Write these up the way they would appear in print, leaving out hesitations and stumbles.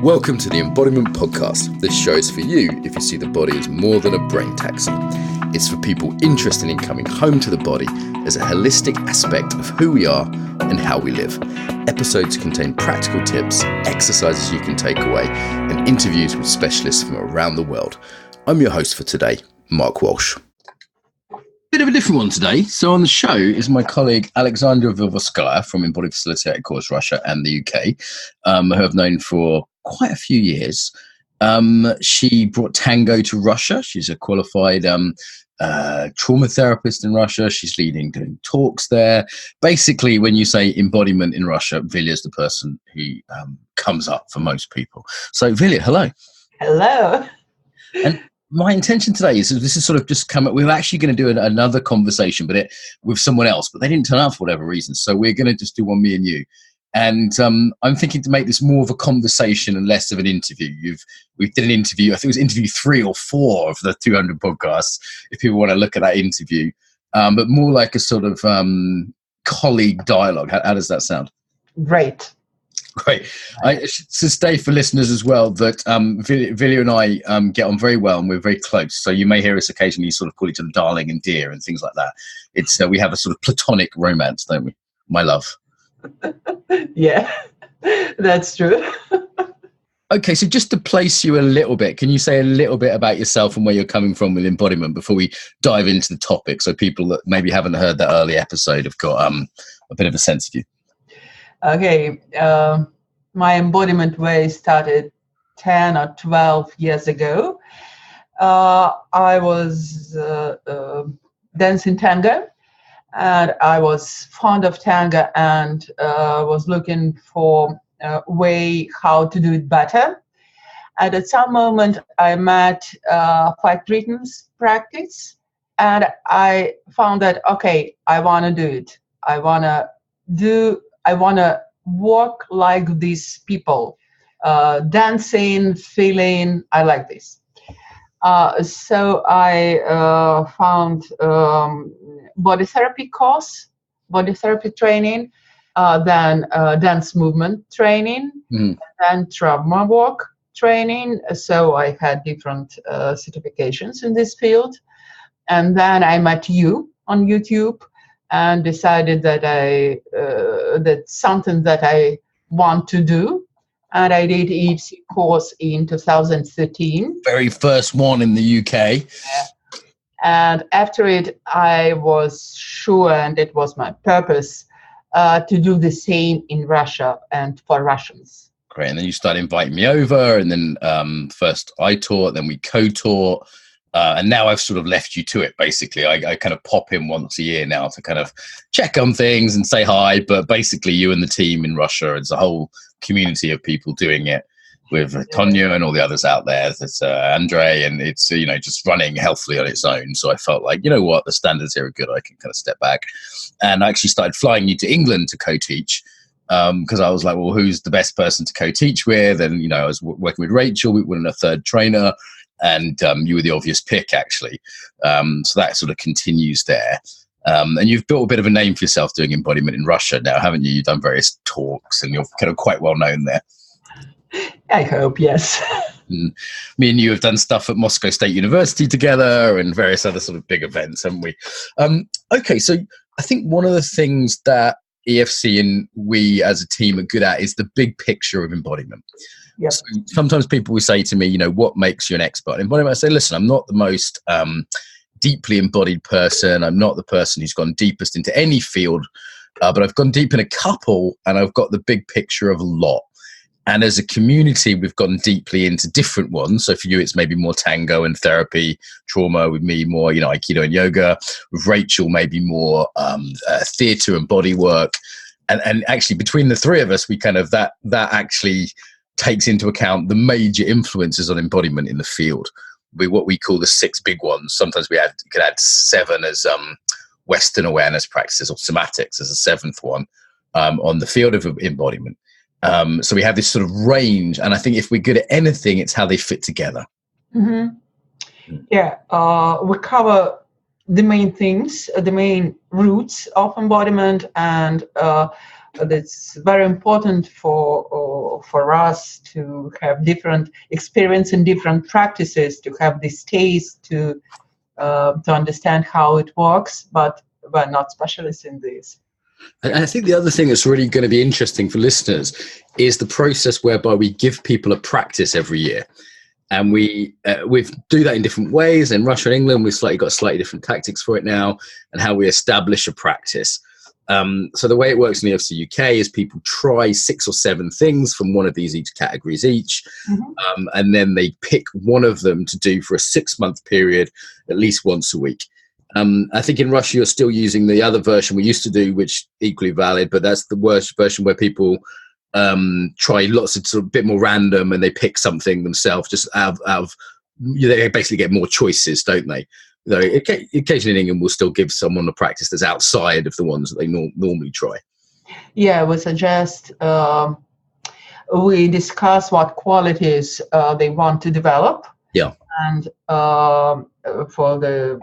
Welcome to the Embodiment podcast. This show is for you if you see the body as more than a brain taxi. It's for people interested in coming home to the body as a holistic aspect of who we are and how we live. Episodes contain practical tips, exercises you can take away, and interviews with specialists from around the world. I'm your host for today, Mark Walsh. Bit of a different one today. So on the show is my colleague Alexandra Vilvovskaya from Embodied Facilitator Course, Russia and the UK, who I've known for quite a few years. She brought tango to Russia. She's a qualified trauma therapist in Russia. She's doing talks there. Basically, when you say embodiment in Russia, Vilya is the person who comes up for most people. So Vilya, hello. Hello. And my intention today is this is sort of just come up. We were actually going to do another conversation, but with someone else, but they didn't turn up for whatever reason. So we're going to just do one, me and you. And I'm thinking to make this more of a conversation and less of an interview. We did an interview. I think it was interview 3 or 4 of the 200 podcasts. If people want to look at that interview, but more like a sort of colleague dialogue. How does that sound? Great. Great. I should say for listeners as well that Vilya and I get on very well and we're very close. So you may hear us occasionally sort of call each other darling and dear and things like that. It's we have a sort of platonic romance, don't we? My love. Yeah, that's true. Okay, so just to place you a little bit, can you say a little bit about yourself and where you're coming from with embodiment before we dive into the topic, so people that maybe haven't heard that early episode have got a bit of a sense of you? Okay, my embodiment way started 10 or 12 years ago. I was dancing tango. And I was fond of tango and was looking for a way how to do it better. And at some moment, I met flight rhythms practice, and I found that, okay, I want to do it. I want to walk like these people, dancing, feeling. I like this. So I found body therapy course, body therapy training, then dance movement training, then trauma work training. So I had different certifications in this field. And then I met you on YouTube and decided that that's something that I want to do. And I did EFC course in 2013. Very first one in the UK. Yeah. And after it, I was sure, and it was my purpose, to do the same in Russia and for Russians. Great. And then you started inviting me over, and then first I taught, then we co-taught. And now I've sort of left you to it, basically. I kind of pop in once a year now to kind of check on things and say hi. But basically, you and the team in Russia, it's a whole community of people doing it with Tonya and all the others out there. That's Andre, and it's, just running healthily on its own. So I felt like, you know what, the standards here are good. I can kind of step back. And I actually started flying you to England to co-teach because I was like, well, who's the best person to co-teach with? And, I was working with Rachel. We wanted a third trainer. And you were the obvious pick, actually. So that sort of continues there. And you've built a bit of a name for yourself doing embodiment in Russia now, haven't you? You've done various talks and you're kind of quite well known there. I hope, yes. Me and you have done stuff at Moscow State University together and various other sort of big events, haven't we? Okay, so I think one of the things that EFC and we as a team are good at is the big picture of embodiment. Yep. So sometimes people will say to me, what makes you an expert in embodiment? I say, listen, I'm not the most deeply embodied person. I'm not the person who's gone deepest into any field, but I've gone deep in a couple and I've got the big picture of a lot. And as a community, we've gone deeply into different ones. So for you, it's maybe more tango and therapy, trauma. With me, more, Aikido and yoga. With Rachel, maybe more theatre and body work. And actually, between the three of us, we kind of, that actually takes into account the major influences on embodiment in the field. What we call the 6 big ones. Sometimes we could add 7 as Western awareness practices, or somatics as a 7th one on the field of embodiment. So we have this sort of range, and I think if we're good at anything, it's how they fit together. Mm-hmm. Yeah, we cover the main things, the main roots of embodiment, and that's very important for useful for us to have different experience and different practices, to have this taste, to understand how it works, but we're not specialists in this. And I think the other thing that's really going to be interesting for listeners is the process whereby we give people a practice every year. And we do that in different ways. In Russia and England, we've got slightly different tactics for it now, and how we establish a practice. So the way it works in the FC UK is people try 6 or 7 things from one of these each categories each, and then they pick one of them to do for a 6-month period, at least once a week. I think in Russia you're still using the other version we used to do, which equally valid, but that's the worst version where people try lots of sort of bit more random, and they pick something themselves just out of they basically get more choices, don't they? Though occasionally in England we'll still give someone a practice that's outside of the ones that they normally try. Yeah, we suggest we discuss what qualities they want to develop. Yeah. And for the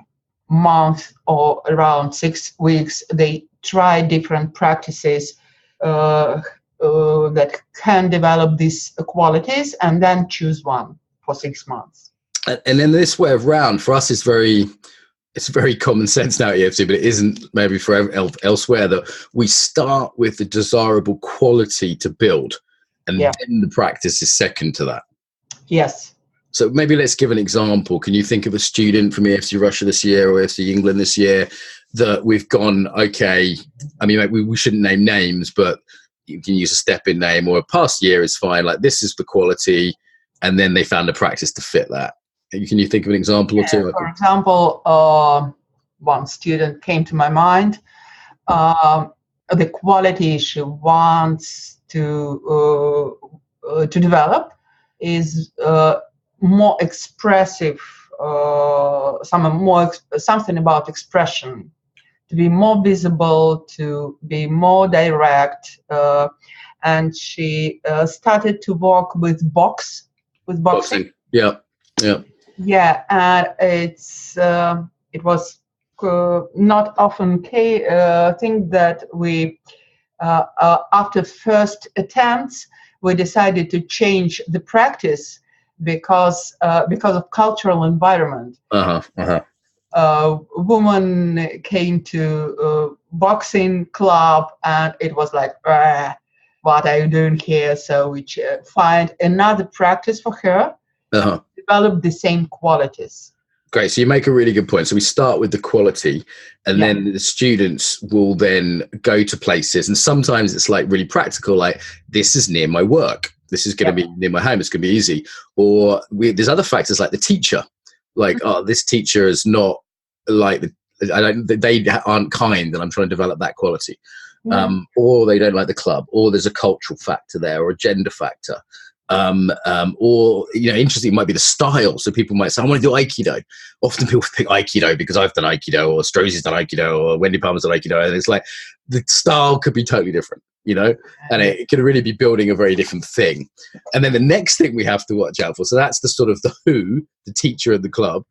month or around 6 weeks, they try different practices that can develop these qualities, and then choose one for 6 months. And then this way around, for us, it's very common sense now at EFC, but it isn't maybe for elsewhere, that we start with the desirable quality to build, and then the practice is second to that. Yes. So maybe let's give an example. Can you think of a student from EFC Russia this year or EFC England this year that we've gone, okay, I mean, we shouldn't name names, but you can use a step-in name, or a past year is fine. Like, this is the quality, and then they found a practice to fit that. Can you think of an example or two? For example, one student came to my mind. The quality she wants to develop is more expressive, something about expression, to be more visible, to be more direct, and she started to work with boxing. Yeah, and it was not often thing that we after first attempts we decided to change the practice because of cultural environment. Woman came to boxing club, and it was like, what are you doing here? So we find another practice for her. Develop the same qualities. Great. So you make a really good point. So we start with the quality, and then the students will then go to places, and sometimes it's like really practical, like, this is near my work, this is going to be near my home, it's going to be easy. Or there's other factors like the teacher, like, oh, this teacher is not like they aren't kind, and I'm trying to develop that quality. Or they don't like the club, or there's a cultural factor there, or a gender factor. Or, interesting, it might be the style. So people might say, I want to do Aikido. Often people pick Aikido because I've done Aikido, or Strozzi's done Aikido, or Wendy Palmer's done Aikido. And it's like, the style could be totally different, and it could really be building a very different thing. And then the next thing we have to watch out for, so that's the sort of the who, the teacher and the club,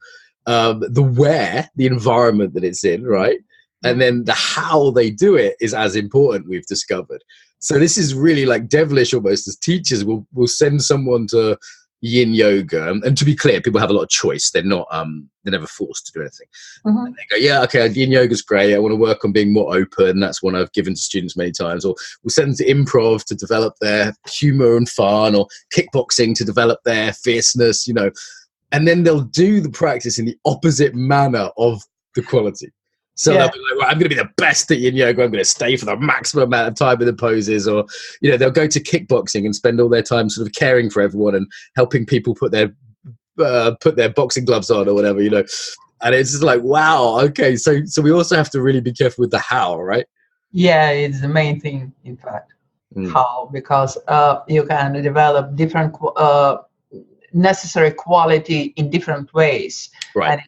the where, the environment that it's in, right? And then the how they do it is as important, we've discovered. So this is really like devilish almost, as teachers will send someone to yin yoga. And to be clear, people have a lot of choice. They're not, they're never forced to do anything. And they go, yeah, okay, yin yoga's great. I want to work on being more open. That's one I've given to students many times. Or we'll send them to improv to develop their humor and fun, or kickboxing to develop their fierceness, and then they'll do the practice in the opposite manner of the quality. So they'll be like, well, I'm going to be the best at yin yoga. I'm going to stay for the maximum amount of time in the poses. Or, they'll go to kickboxing and spend all their time sort of caring for everyone and helping people put their boxing gloves on or whatever, And it's just like, wow, okay. So we also have to really be careful with the how, right? Yeah, it's the main thing, in fact. How, because you can develop different necessary quality in different ways. Right. And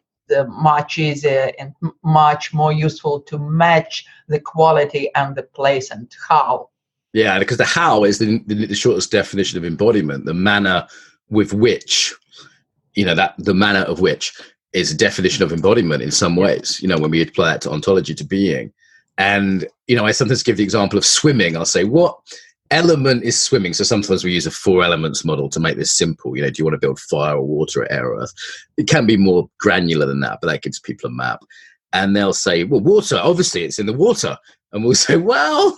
much easier and much more useful to match the quality and the place and how. Yeah, because the how is the shortest definition of embodiment, the manner with which, that the manner of which is a definition of embodiment in some ways, when we apply that to ontology, to being. And, I sometimes give the example of swimming. I'll say, what element is swimming. So sometimes we use a 4 elements model to make this simple. Do you want to build fire or water or air or earth? It can be more granular than that, but that gives people a map. And they'll say, well, water, obviously it's in the water. And we'll say, well,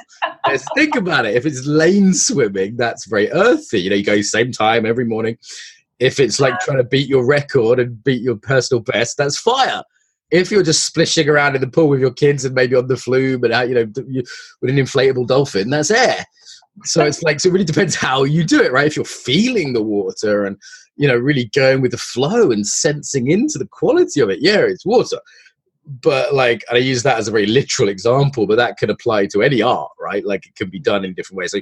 let's think about it. If it's lane swimming, that's very earthy. You go same time every morning. If it's like trying to beat your record and beat your personal best, that's fire. If you're just splishing around in the pool with your kids and maybe on the flume and with an inflatable dolphin, that's air. So it's like, so it really depends how you do it, right? If you're feeling the water and, really going with the flow and sensing into the quality of it, yeah, it's water. But and I use that as a very literal example, but that can apply to any art, right? Like it can be done in different ways. So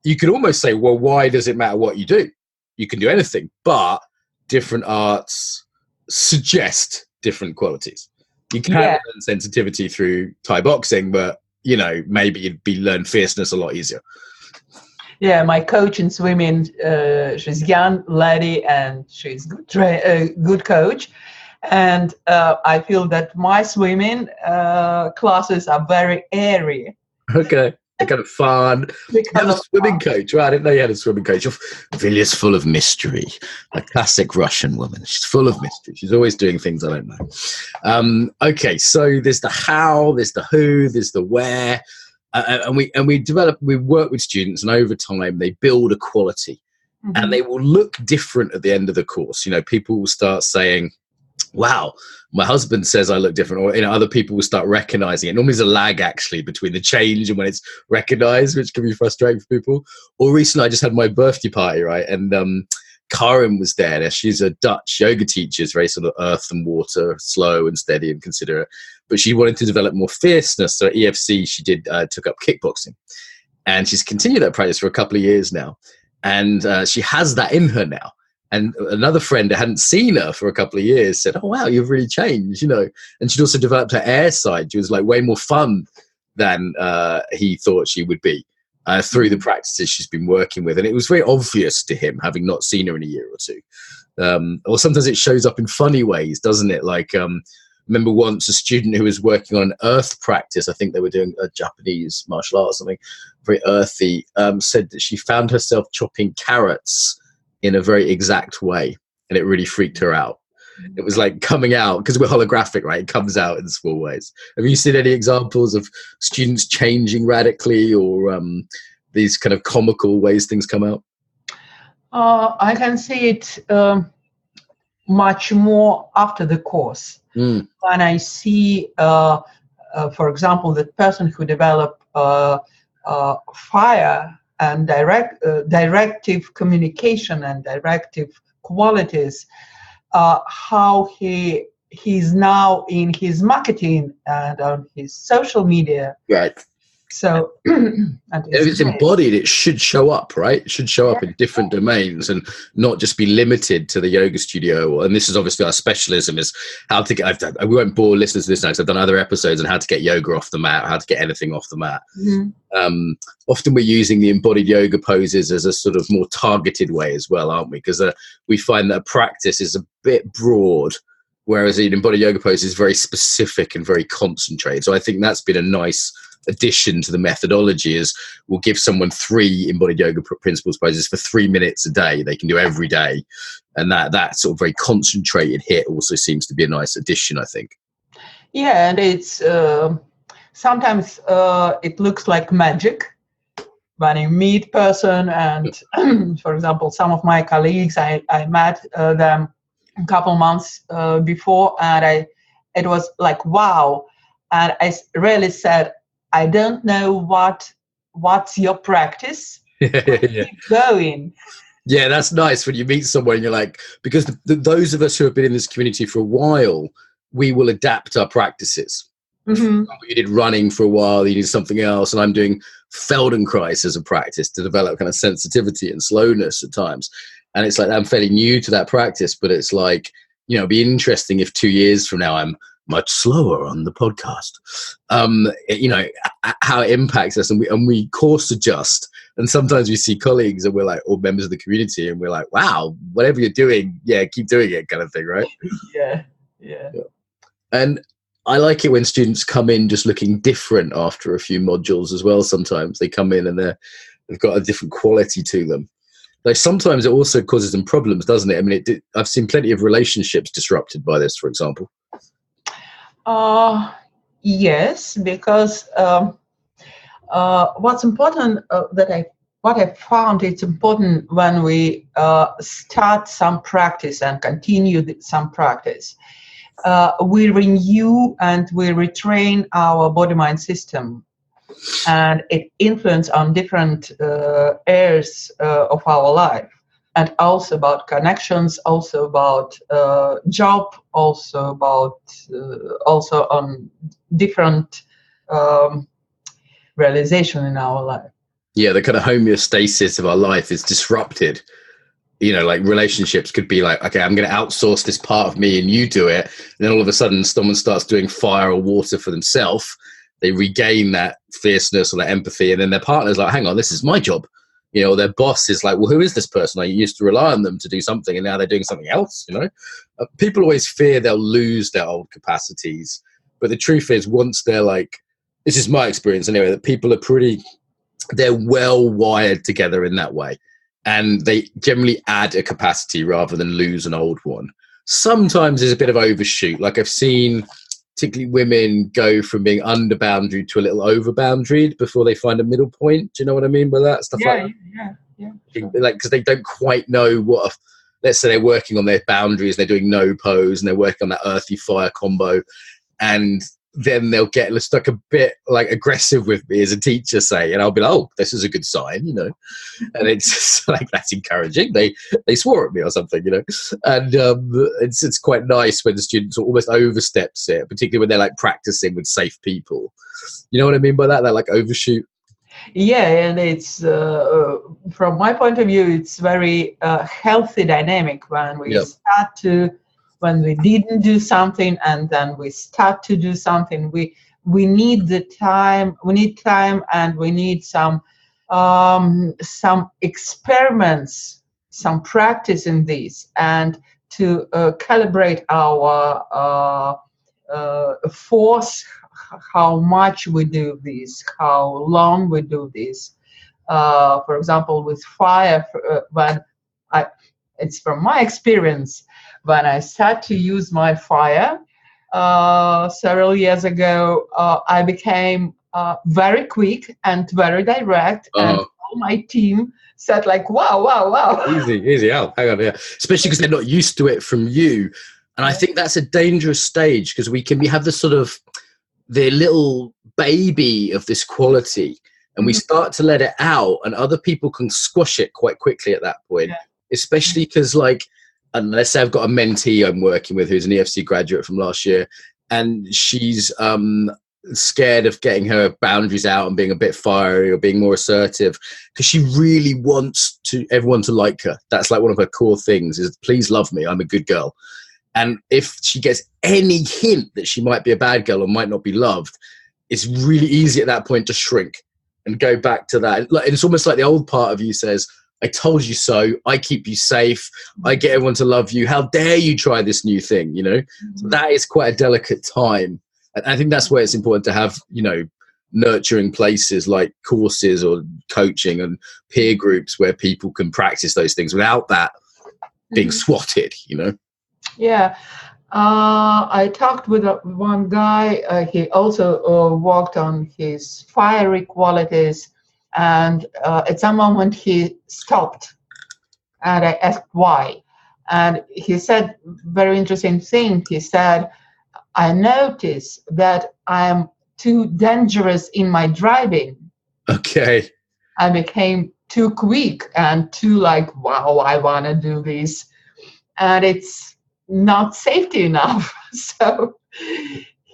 you could almost say, well, why does it matter what you do? You can do anything, but different arts suggest different qualities. You can learn sensitivity through Thai boxing, but maybe you'd learn fierceness a lot easier. Yeah, my coach in swimming, she's a young lady and she's good coach. And I feel that my swimming classes are very airy. Okay. They're kind of fun. You have a swimming coach. Right, I didn't know you had a swimming coach. Vilya's full of mystery. A classic Russian woman. She's full of mystery. She's always doing things I don't know. Okay, so there's the how, there's the who, there's the where. And we work with students, and over time they build a quality. Mm-hmm. And they will look different at the end of the course. People will start saying, wow, my husband says I look different, or other people will start recognizing it. Normally there's a lag actually between the change and when it's recognized, which can be frustrating for people. Or recently I just had my birthday party, right? And Karen was there. Now, she's a Dutch yoga teacher, is very sort of earth and water, slow and steady and considerate. But she wanted to develop more fierceness. So at EFC she took up kickboxing, and she's continued that practice for a couple of years now. And she has that in her now. And another friend that hadn't seen her for a couple of years said, oh, wow, you've really changed, And she'd also developed her air side. She was like way more fun than he thought she would be through the practices she's been working with. And it was very obvious to him, having not seen her in a year or two. Or sometimes it shows up in funny ways, doesn't it? Like, remember once a student who was working on an earth practice, I think they were doing a Japanese martial art or something, very earthy, said that she found herself chopping carrots in a very exact way, and it really freaked her out. It was like coming out, because we're holographic, right? It comes out in small ways. Have you seen any examples of students changing radically, or these kind of comical ways things come out? I can see it much more after the course. When I see, for example, the person who developed fire and directive communication and directive qualities, how he's now in his marketing and on his social media. Right. So if it's embodied, it should show up, right? It should show up in different domains and not just be limited to the yoga studio. And this is obviously our specialism, is how to get, we won't bore listeners to this now because I've done other episodes on how to get yoga off the mat, how to get anything off the mat. Mm-hmm. Often we're using the embodied yoga poses as a sort of more targeted way as well, aren't we? Because we find that practice is a bit broad, whereas an embodied yoga pose is very specific and very concentrated. So I think that's been a nice addition to the methodology, is we'll give someone 3 embodied yoga principles poses for 3 minutes a day. They can do every day. And that sort of very concentrated hit also seems to be a nice addition, I think. Yeah, and it's sometimes it looks like magic when you meet person. And for example, some of my colleagues, I met them a couple months before, and it was like, wow. And I really said, I don't know what's your practice. Keep going. Yeah, that's nice when you meet someone and you're like, because those of us who have been in this community for a while, we will adapt our practices. Mm-hmm. You did running for a while, you did something else, and I'm doing Feldenkrais as a practice to develop kind of sensitivity and slowness at times. And it's like, I'm fairly new to that practice, but it's like, it'd be interesting if 2 years from now I'm much slower on the podcast. How it impacts us, and we course adjust. And sometimes we see colleagues and we're like, or members of the community, and we're like, wow, whatever you're doing, keep doing it, kind of thing, right? Yeah. And I like it when students come in just looking different after a few modules as well. Sometimes they come in and They've got a different quality to them. Like sometimes it also causes them problems, doesn't it? I mean, I've seen plenty of relationships disrupted by this, for example. Yes, because what's important what I found it's important when we start some practice and continue some practice. We renew and we retrain our body-mind system, and it influences on different areas of our life, and also about connections, also about job, also about also on different realization in our life. Yeah, the kind of homeostasis of our life is disrupted. You know, like relationships could be like, okay, I'm going to outsource this part of me and you do it. And then all of a sudden someone starts doing fire or water for themselves. They regain that fierceness or that empathy. And then their partner's like, hang on, this is my job. You know, their boss is like, well, who is this person? I used to rely on them to do something and now they're doing something else, you know? People always fear they'll lose their old capacities. But the truth is, once they're like, this is my experience anyway, that people are they're well wired together in that way. And they generally add a capacity rather than lose an old one. Sometimes there's a bit of overshoot. Like I've seen particularly women go from being under boundary to a little over boundaried before they find a middle point. Do you know what I mean by that? Stuff like that. Yeah. Sure. Like, because they don't quite know let's say they're working on their boundaries, they're doing no pose and they're working on that earthy fire combo. And then they'll get stuck a bit like aggressive with me as a teacher, say, and I'll be like, oh, this is a good sign, you know. And it's just like, that's encouraging. They swore at me or something, you know. And it's quite nice when the students almost oversteps it, particularly when they're like practicing with safe people. You know what I mean by that? They're like overshoot. Yeah, and it's from my point of view, it's very healthy dynamic when we when we didn't do something and then we start to do something. We need the time. We need time, and we need some experiments, some practice in this, and to calibrate our force, how much we do this, how long we do this. For example, with fire, it's from my experience, when I started to use my fire several years ago, I became very quick and very direct, and all my team said like, wow. Easy, hang on, yeah. Especially because they're not used to it from you. And I think that's a dangerous stage, because we have this sort of the little baby of this quality, and we start to let it out, and other people can squash it quite quickly at that point. Especially because, like, and let's say I've got a mentee I'm working with who's an EFC graduate from last year, and she's scared of getting her boundaries out and being a bit fiery or being more assertive, because she really wants everyone to like her. That's like one of her core things is, please love me, I'm a good girl. And if she gets any hint that she might be a bad girl or might not be loved, it's really easy at that point to shrink and go back to that. It's almost like the old part of you says, I told you so, I keep you safe, I get everyone to love you, how dare you try this new thing, you know? So that is quite a delicate time. And I think that's where it's important to have, you know, nurturing places like courses or coaching and peer groups where people can practice those things without that being swatted, you know? Yeah. I talked with one guy, he also worked on his fiery qualities. And at some moment he stopped, and I asked why. And he said very interesting thing. He said, I noticed that I'm too dangerous in my driving. Okay. I became too quick and too like, wow, I want to do this. And it's not safety enough. So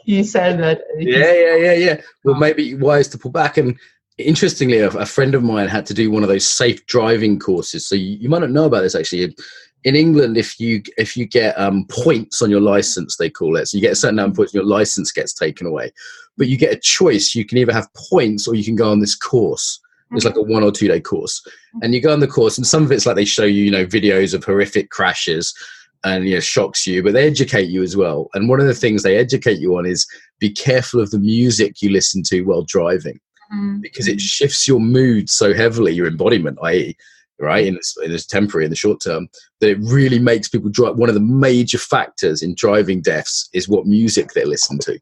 he said that. Yeah. Well, maybe wise to pull back. And interestingly, a friend of mine had to do one of those safe driving courses. So you might not know about this actually. In England, if you get points on your license, they call it. So you get a certain number of points, your license gets taken away. But you get a choice. You can either have points or you can go on this course. It's like a 1 or 2 day course. And you go on the course, and some of it's like they show you, you know, videos of horrific crashes and, you know, shocks you, but they educate you as well. And one of the things they educate you on is be careful of the music you listen to while driving. because it shifts your mood so heavily, your embodiment, i.e., right, in this temporary, in the short term, that it really makes people drive. One of the major factors in driving deaths is what music they listen to.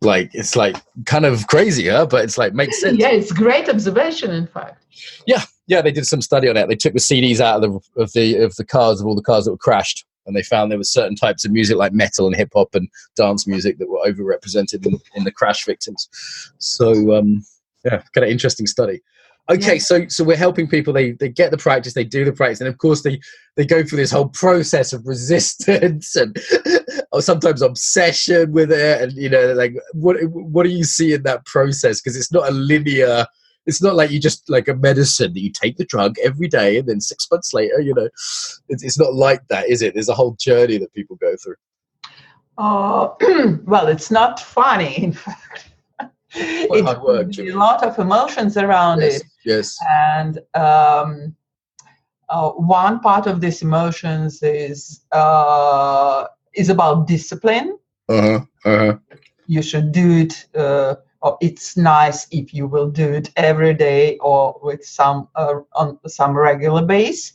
Like, it's like kind of crazy, huh? But it's like, makes sense. Yeah, it's great observation, in fact. Yeah, they did some study on it. They took the CDs out of the cars, of all the cars that were crashed, and they found there were certain types of music like metal and hip hop and dance music that were overrepresented in the crash victims. So yeah, kind of interesting study. Okay, so we're helping people. They get the practice, they do the practice, and of course they go through this whole process of resistance and or sometimes obsession with it. And like what do you see in that process? Because it's not a linear. It's not like you just like a medicine that you take the drug every day and then 6 months later, it's not like that, is it? There's a whole journey that people go through. Well, it's not funny, in fact. It's hard work, a lot of emotions around it. Yes. And one part of these emotions is about discipline. You should do it, or it's nice if you will do it every day or with some on some regular base.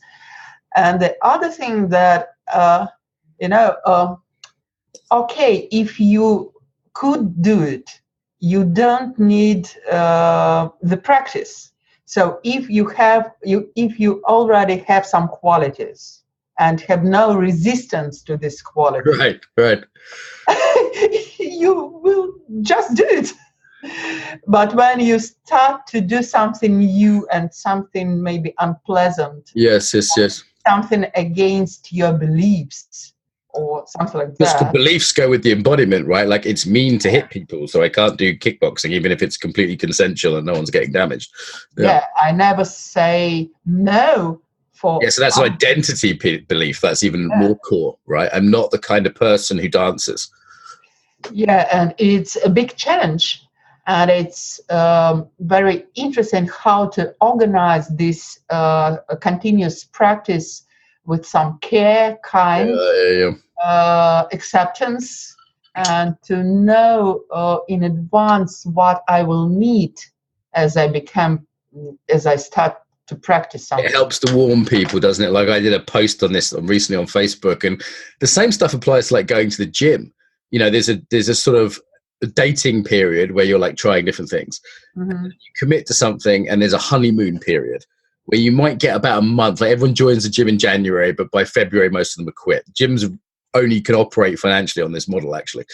And the other thing that okay, if you could do it, you don't need the practice. So if you already have some qualities and have no resistance to this quality, right, you will just do it. But when you start to do something new and something maybe unpleasant, yes, something against your beliefs, or something like that. The that. Beliefs go with the embodiment, right? Like, it's mean to hit people, so I can't do kickboxing, even if it's completely consensual and no one's getting damaged. Yeah, I never say no for. Yeah, so that's an identity belief. That's even more core, right? I'm not the kind of person who dances. Yeah, and it's a big challenge. And it's very interesting how to organize this continuous practice with some care, acceptance, and to know in advance what I will need as I start to practice something. It helps to warm people, doesn't it? Like, I did a post on this recently on Facebook, and the same stuff applies to like going to the gym. There's a sort of a dating period where you're like trying different things. Mm-hmm. You commit to something, and there's a honeymoon period where you might get about a month. Like, everyone joins the gym in January, but by February most of them are quit. Gyms only can operate financially on this model, actually.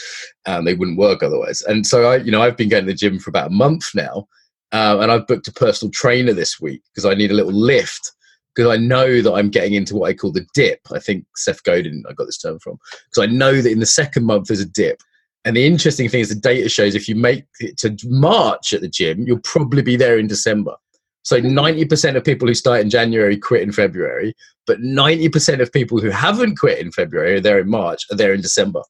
They wouldn't work otherwise. And so I've been going to the gym for about a month now, and I've booked a personal trainer this week because I need a little lift, because I know that I'm getting into what I call the dip. I think Seth Godin, I got this term from, because I know that in the second month there's a dip. And the interesting thing is the data shows if you make it to March at the gym, you'll probably be there in December. So 90% of people who start in January quit in February, but 90% of people who haven't quit in February, are there in March, are there in December.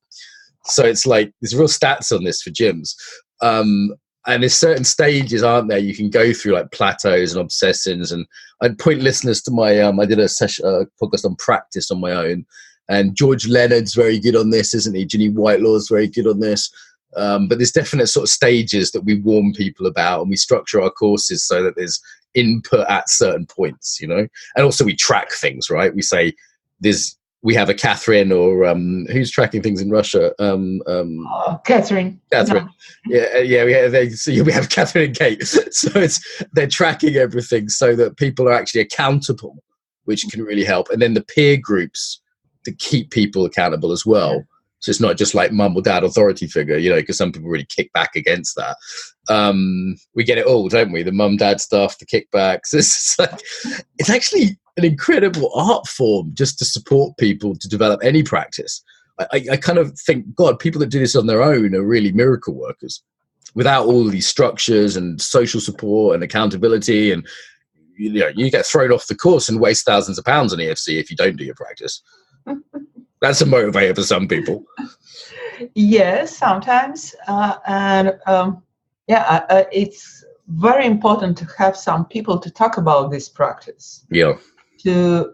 So it's like, there's real stats on this for gyms. And there's certain stages, aren't there? You can go through like plateaus and obsessions. And I'd point listeners to my, I did a podcast on practice on my own. And George Leonard's very good on this, isn't he? Ginny Whitelaw's very good on this. But there's definite sort of stages that we warn people about, and we structure our courses so that there's input at certain points, And also we track things, right? We say we have a Catherine, or who's tracking things in Russia? Catherine. No. Yeah. We have Catherine and Kate. So they're tracking everything so that people are actually accountable, which can really help. And then the peer groups to keep people accountable as well. Yeah. So it's not just like mum or dad authority figure, because some people really kick back against that. We get it all, don't we? The mum, dad stuff, the kickbacks. It's actually an incredible art form just to support people to develop any practice. I kind of think, God, people that do this on their own are really miracle workers. Without all of these structures and social support and accountability, and you get thrown off the course and waste thousands of pounds on EFC if you don't do your practice. That's a motivator for some people. Yes, sometimes. It's very important to have some people to talk about this practice. Yeah. To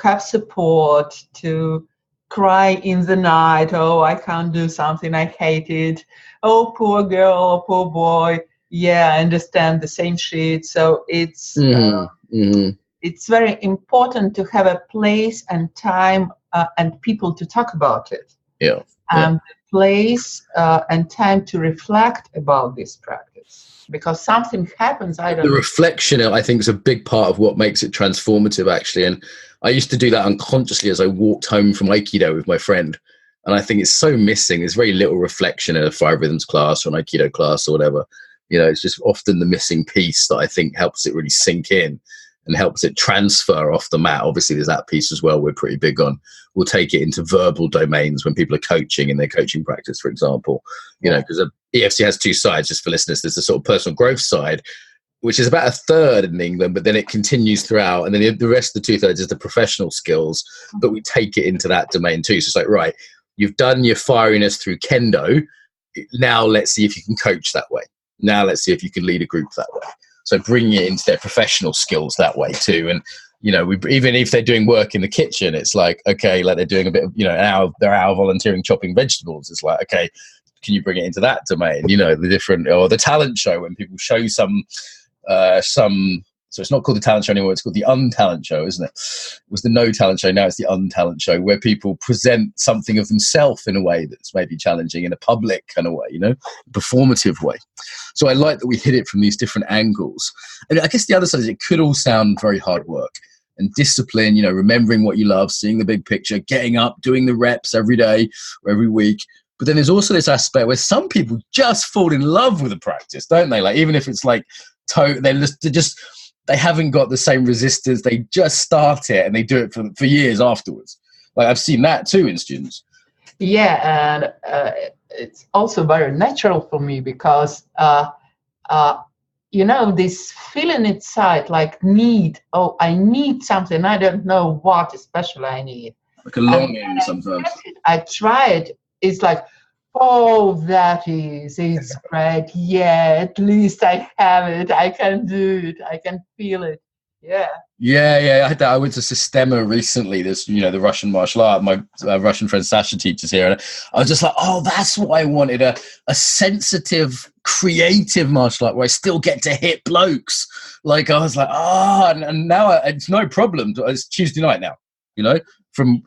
have support, to cry in the night, oh, I can't do something, I hate it. Oh, poor girl, oh, poor boy. Yeah, I understand the same shit. So it's it's very important to have a place and time and people to talk about it. Yeah. And place and time to reflect about this practice, because something happens. The reflection, I think, is a big part of what makes it transformative, actually. And I used to do that unconsciously as I walked home from Aikido with my friend. And I think it's so missing. There's very little reflection in a 5 rhythms class or an Aikido class or whatever. You know, it's just often the missing piece that I think helps it really sink in and helps it transfer off the mat. Obviously, there's that piece as well we're pretty big on. We'll take it into verbal domains when people are coaching in their coaching practice, for example. You know, because EFC has 2 sides, just for listeners. There's the sort of personal growth side, which is about 1/3 in England, but then it continues throughout. And then the rest of the 2/3 is the professional skills, but we take it into that domain too. So it's like, right, you've done your fieriness through kendo. Now let's see if you can coach that way. Now let's see if you can lead a group that way. So bringing it into their professional skills that way too. And, you know, even if they're doing work in the kitchen, it's like, okay, like they're doing a bit of, you know, they're hour volunteering chopping vegetables. It's like, okay, can you bring it into that domain? You know, the different, or the talent show when people show some, so it's not called the talent show anymore, it's called the untalent show, isn't it? It was the no talent show, now it's the untalent show, where people present something of themselves in a way that's maybe challenging, in a public kind of way, you know, performative way. So I like that we hit it from these different angles. And I guess the other side is it could all sound very hard work and discipline, you know, remembering what you love, seeing the big picture, getting up, doing the reps every day or every week. But then there's also this aspect where some people just fall in love with the practice, don't they? Like, even if it's like, they haven't got the same resistance. They just start it and they do it for years afterwards. Like, I've seen that too in students. Yeah, and it's also very natural for me because, you know, this feeling inside, like I need something. I don't know what especially I need. Like a longing sometimes. I try it. It's like, oh, it's great. Yeah, at least I have it. I can do it. I can feel it. Yeah. Yeah. I had that. I went to Sistema recently. There's, you know, the Russian martial art. My Russian friend Sasha teaches here. And I was just like, oh, that's what I wanted. A sensitive, creative martial art where I still get to hit blokes. Like, I was like, and now it's no problem. It's Tuesday night now, you know? From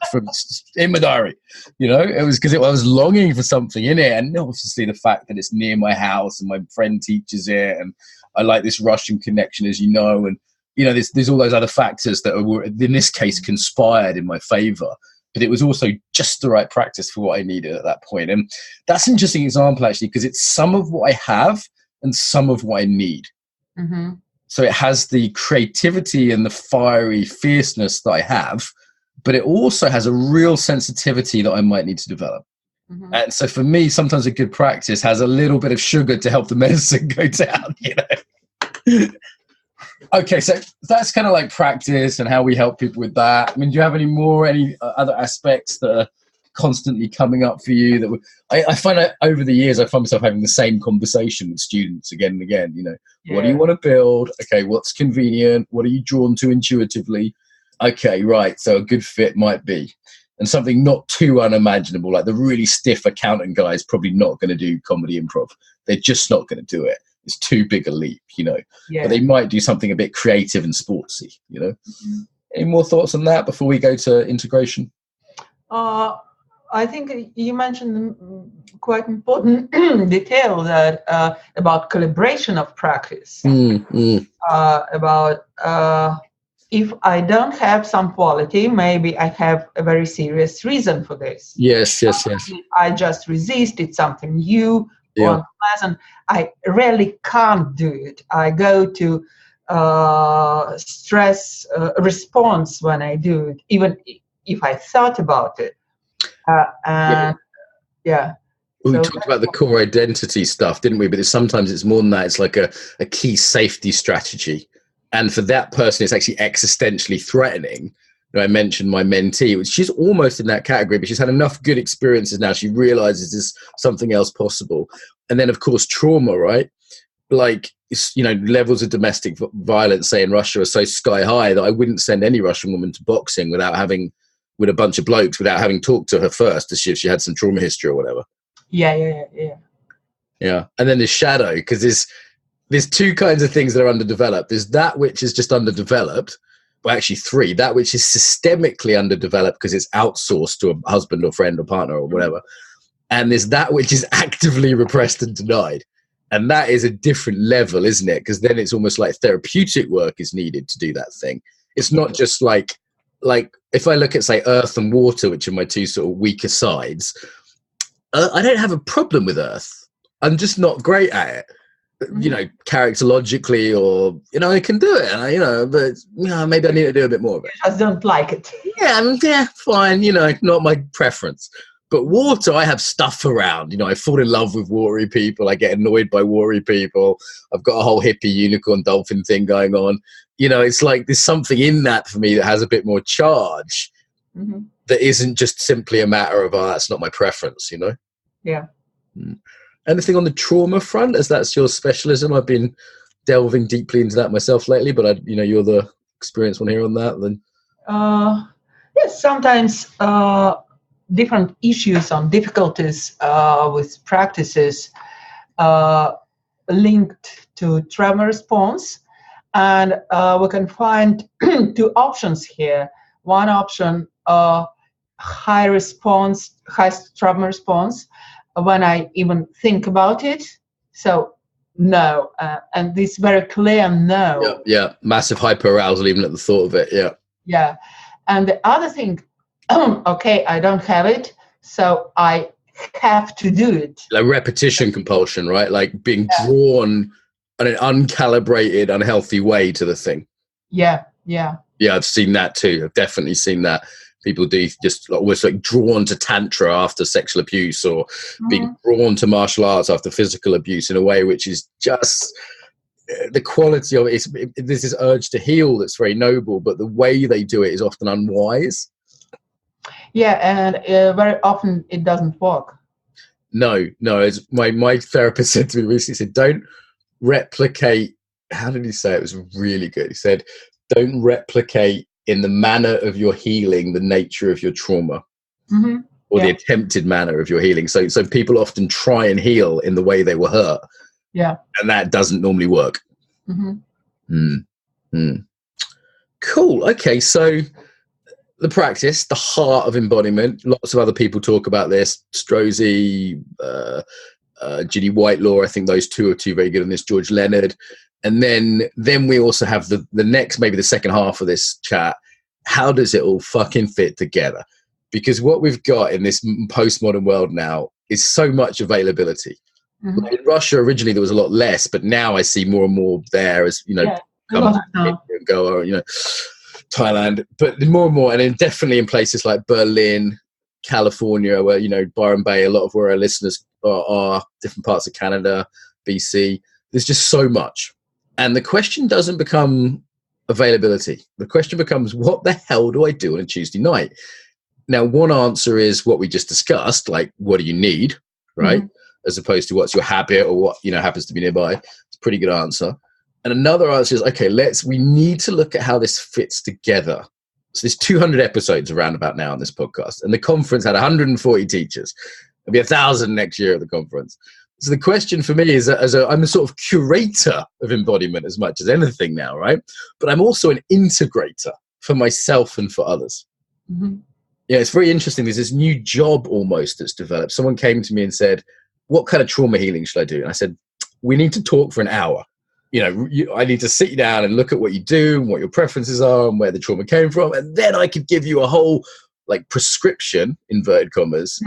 in my diary, you know, it was because I was longing for something in it, and obviously the fact that it's near my house and my friend teaches it, and I like this Russian connection, as you know, and you know, there's all those other factors that were in this case conspired in my favor, but it was also just the right practice for what I needed at that point. And that's an interesting example actually, because it's some of what I have and some of what I need. Mm-hmm. So it has the creativity and the fiery fierceness that I have, but it also has a real sensitivity that I might need to develop. Mm-hmm. And so for me, sometimes a good practice has a little bit of sugar to help the medicine go down, you know. Okay, so that's kind of like practice and how we help people with that. I mean, do you have any other aspects that are constantly coming up for you? That I find that over the years, I find myself having the same conversation with students again and again, you know. Yeah. What do you want to build? Okay, what's convenient? What are you drawn to intuitively? Okay, right, so a good fit might be. And something not too unimaginable, like the really stiff accountant guy is probably not going to do comedy improv. They're just not going to do it. It's too big a leap, you know. Yeah. But they might do something a bit creative and sportsy, you know. Mm-hmm. Any more thoughts on that before we go to integration? I think you mentioned quite important detail that about calibration of practice. About if I don't have some quality, maybe I have a very serious reason for this. Yes. I just resist. It's something new or unpleasant. I really can't do it. I go to stress response when I do it, even if I thought about it. We talked about the core identity stuff, didn't we? But sometimes it's more than that. It's like a key safety strategy. And for that person, it's actually existentially threatening. You know, I mentioned my mentee, which she's almost in that category, but she's had enough good experiences now. She realizes there's something else possible. And then, of course, trauma, right? Like, you know, levels of domestic violence, say in Russia, are so sky high that I wouldn't send any Russian woman to boxing with a bunch of blokes without having talked to her first to see if she had some trauma history or whatever. Yeah. And then the shadow, because there's two kinds of things that are underdeveloped. There's that which is just underdeveloped. Well, actually three. That which is systemically underdeveloped because it's outsourced to a husband or friend or partner or whatever. And there's that which is actively repressed and denied. And that is a different level, isn't it? Because then it's almost like therapeutic work is needed to do that thing. It's not just like if I look at, say, earth and water, which are my two sort of weaker sides, I don't have a problem with earth. I'm just not great at it. You know, characterologically, or, you know, I can do it, but, you know, maybe I need to do a bit more of it. I just don't like it. Yeah, fine, you know, not my preference. But water, I have stuff around. You know, I fall in love with watery people. I get annoyed by watery people. I've got a whole hippie unicorn dolphin thing going on. You know, it's like there's something in that for me that has a bit more charge that isn't just simply a matter of, oh, that's not my preference, you know? Yeah. Anything on the trauma front, as that's your specialism? I've been delving deeply into that myself lately, but you're the experienced one here on that. Then, yes, sometimes different issues and difficulties with practices linked to trauma response, and we can find two options here. One option, high trauma response, when I even think about it. So no, and this very clear no. Yeah, massive hyperarousal even at the thought of it. Yeah, and the other thing, okay, I don't have it, so I have to do it. Like repetition compulsion, right? Like being drawn in an uncalibrated, unhealthy way to the thing. Yeah, I've seen that too. I've definitely seen that. People do just almost like drawn to tantra after sexual abuse, or being drawn to martial arts after physical abuse in a way which is just the quality of it. There's this urge to heal that's very noble, but the way they do it is often unwise. Yeah, and very often it doesn't work. No. As my therapist said to me recently, he said, don't replicate. How did he say it? It was really good. He said, don't replicate in the manner of your healing the nature of your trauma, or the attempted manner of your healing. So people often try and heal in the way they were hurt, and that doesn't normally work. Cool. Okay, so the practice, the heart of embodiment. Lots of other people talk about this. Strozzi, Ginny Whitelaw. I think those two are two very good on this. George Leonard. And then we also have the next, maybe the second half of this chat. How does it all fucking fit together? Because what we've got in this postmodern world now is so much availability. Like in Russia, originally there was a lot less, but now I see more and more there, as you know, come and go, or, you know, Thailand, but more and more, and then definitely in places like Berlin, California, where, you know, Byron Bay, a lot of where our listeners are, different parts of Canada, BC. There's just so much. And the question doesn't become availability. The question becomes, what the hell do I do on a Tuesday night? Now, one answer is what we just discussed, like, what do you need, right? As opposed to what's your habit or what, you know, happens to be nearby. It's a pretty good answer. And another answer is, okay, we need to look at how this fits together. So there's 200 episodes around about now on this podcast, and the conference had 140 teachers. There'll be 1,000 next year at the conference. So the question for me is, I'm a sort of curator of embodiment as much as anything now, right? But I'm also an integrator for myself and for others. Yeah, it's very interesting. There's this new job almost that's developed. Someone came to me and said, what kind of trauma healing should I do? And I said, we need to talk for an hour. You know, I need to sit you down and look at what you do and what your preferences are and where the trauma came from. And then I could give you a whole, like, prescription, inverted commas,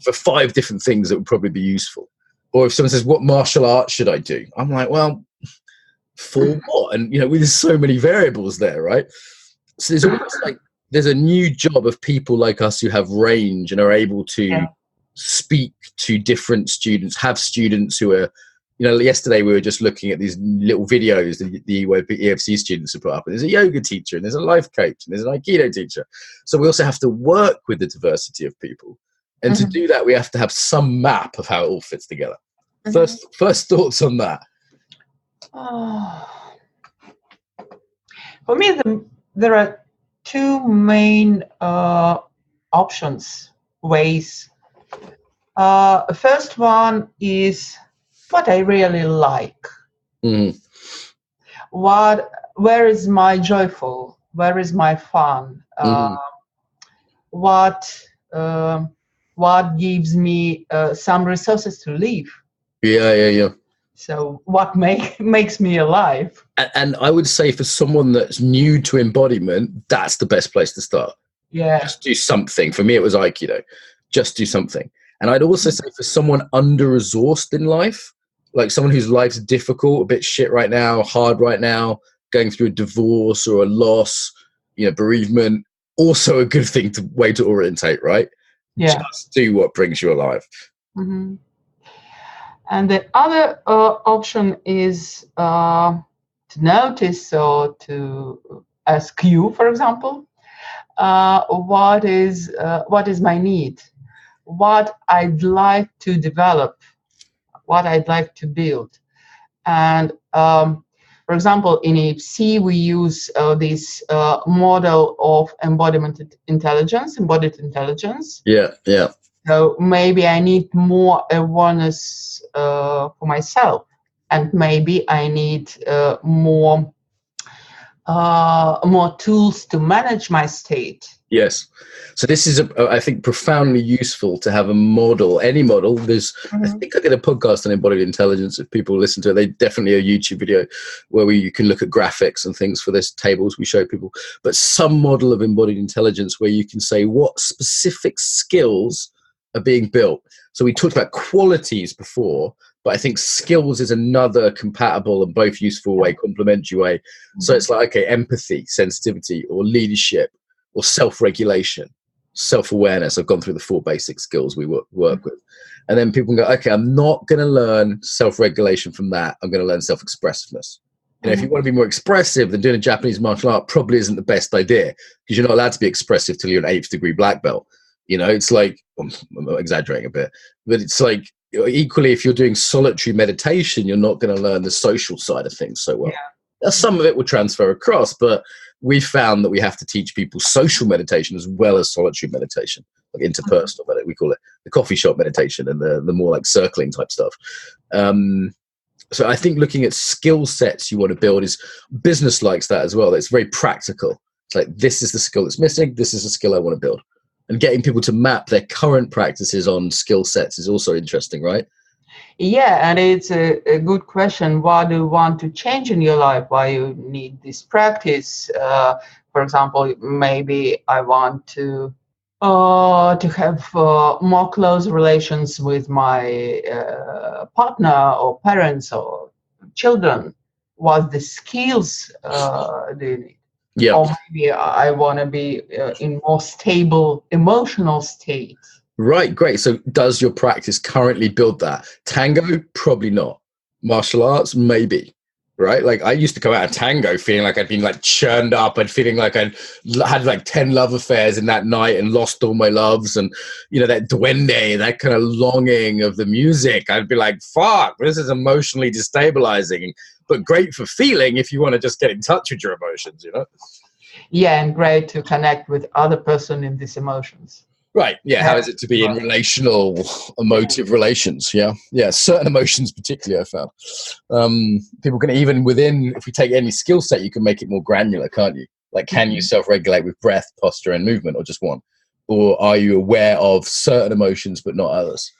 for 5 different things that would probably be useful. Or if someone says, what martial arts should I do? I'm like, well, for what? And, you know, there's so many variables there, right? So there's almost like, there's a new job of people like us who have range and are able to speak to different students, have students who are, you know, yesterday we were just looking at these little videos that the EFC students have put up. And there's a yoga teacher, and there's a life coach, and there's an Aikido teacher. So we also have to work with the diversity of people. And to do that, we have to have some map of how it all fits together. First thoughts on that? For me, there are 2 main options, ways. First one is what I really like. Mm. Where is my joyful? Where is my fun? Mm. What gives me some resources to live? Yeah. So what makes me alive? And I would say for someone that's new to embodiment, that's the best place to start. Yeah. Just do something. For me, it was Aikido. Just do something. And I'd also say for someone under-resourced in life, like someone whose life's difficult, a bit shit right now, hard right now, going through a divorce or a loss, bereavement, also a good way to orientate, right? Yeah. Just do what brings you alive. Mm-hmm. And the other option is to notice or to ask you, for example, what is my need, what I'd like to develop, what I'd like to build. And for example, in EFC, we use this model of embodied intelligence. Yeah. So maybe I need more awareness for myself, and maybe I need more tools to manage my state. Yes. So this is, I think, profoundly useful to have a model, any model. There's, I think I did a podcast on embodied intelligence. If people listen to it, they definitely a YouTube video where you can look at graphics and things for this, tables we show people. But some model of embodied intelligence where you can say what specific skills are being built. So we talked about qualities before, but I think skills is another compatible and both useful way, complementary way. So it's like, okay, empathy, sensitivity, or leadership, or self-regulation, self-awareness. I've gone through the 4 basic skills we work with. And then people can go, okay, I'm not going to learn self-regulation from that. I'm going to learn self-expressiveness. If you want to be more expressive, then doing a Japanese martial art probably isn't the best idea, because you're not allowed to be expressive till you're an 8th degree black belt. It's like, I'm exaggerating a bit, but it's like, equally, if you're doing solitary meditation, you're not going to learn the social side of things so well. Now, some of it will transfer across, but we found that we have to teach people social meditation as well as solitary meditation, like interpersonal, we call it the coffee shop meditation, and the more like circling type stuff. So I think looking at skill sets you want to build is business likes that as well. It's very practical. It's like, this is the skill that's missing. This is the skill I want to build. And getting people to map their current practices on skill sets is also interesting, right? Yeah, and it's a good question. What do you want to change in your life? Why you need this practice? For example, maybe I want to have more close relations with my partner or parents or children. What the skills do you need? Yeah. Or maybe I want to be in more stable emotional state. Right, great. So does your practice currently build that? Tango, probably not. Martial arts, maybe. Right? Like, I used to come out of tango feeling like I'd been like churned up and feeling like I'd had like 10 love affairs in that night and lost all my loves, and that duende, that kind of longing of the music. I'd be like, fuck, this is emotionally destabilizing, but great for feeling if you want to just get in touch with your emotions, Yeah, and great to connect with other person in these emotions. Right. Yeah. How is it to be in relational, emotive relations? Yeah. Certain emotions, particularly, I found. People can even if we take any skill set, you can make it more granular, can't you? Like, can you self-regulate with breath, posture, and movement, or just one? Or are you aware of certain emotions but not others?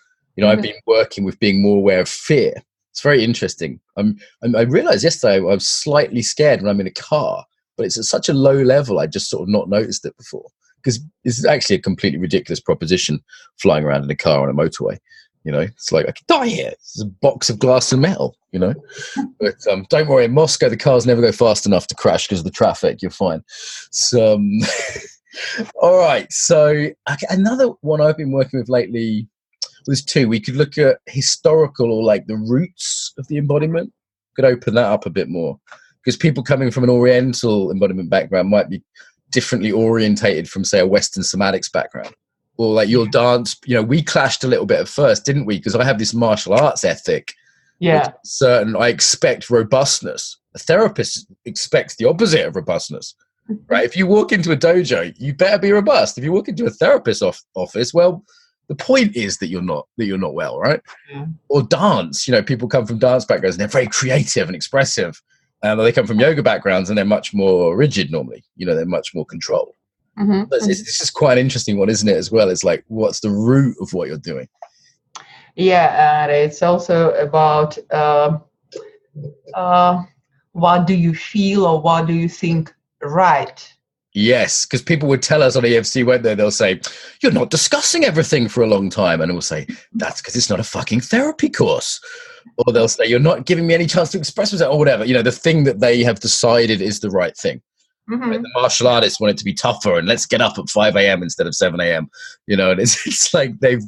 I've been working with being more aware of fear. It's very interesting. I realized yesterday I was slightly scared when I'm in a car, but it's at such a low level I just sort of not noticed it before. Because this is actually a completely ridiculous proposition, flying around in a car on a motorway. It's like, I could die here. It's a box of glass and metal, But don't worry, in Moscow, the cars never go fast enough to crash because of the traffic. You're fine. So, all right. So another one I've been working with lately was 2. We could look at historical, or like the roots of the embodiment. Could open that up a bit more, because people coming from an Oriental embodiment background might be differently orientated from, say, a Western somatics background. Or like your dance, we clashed a little bit at first, didn't we? Because I have this martial arts ethic. Yeah. I expect robustness. A therapist expects the opposite of robustness, right? If you walk into a dojo, you better be robust. If you walk into a therapist's office, well, The point is that you're not well, right? Yeah. Or dance, people come from dance backgrounds and they're very creative and expressive. They come from yoga backgrounds and they're much more rigid normally. They're much more controlled. Mm-hmm. It's just quite an interesting one, isn't it, as well? It's like, what's the root of what you're doing? Yeah, and it's also about what do you feel or what do you think right? Yes, because people would tell us on EFC, won't they? They'll say, you're not discussing everything for a long time. And we'll say, that's because it's not a fucking therapy course. Or they'll say, you're not giving me any chance to express myself, or whatever. The thing that they have decided is the right thing. Mm-hmm. Right? The martial artists want it to be tougher and let's get up at 5 a.m. instead of 7 a.m. And it's like they've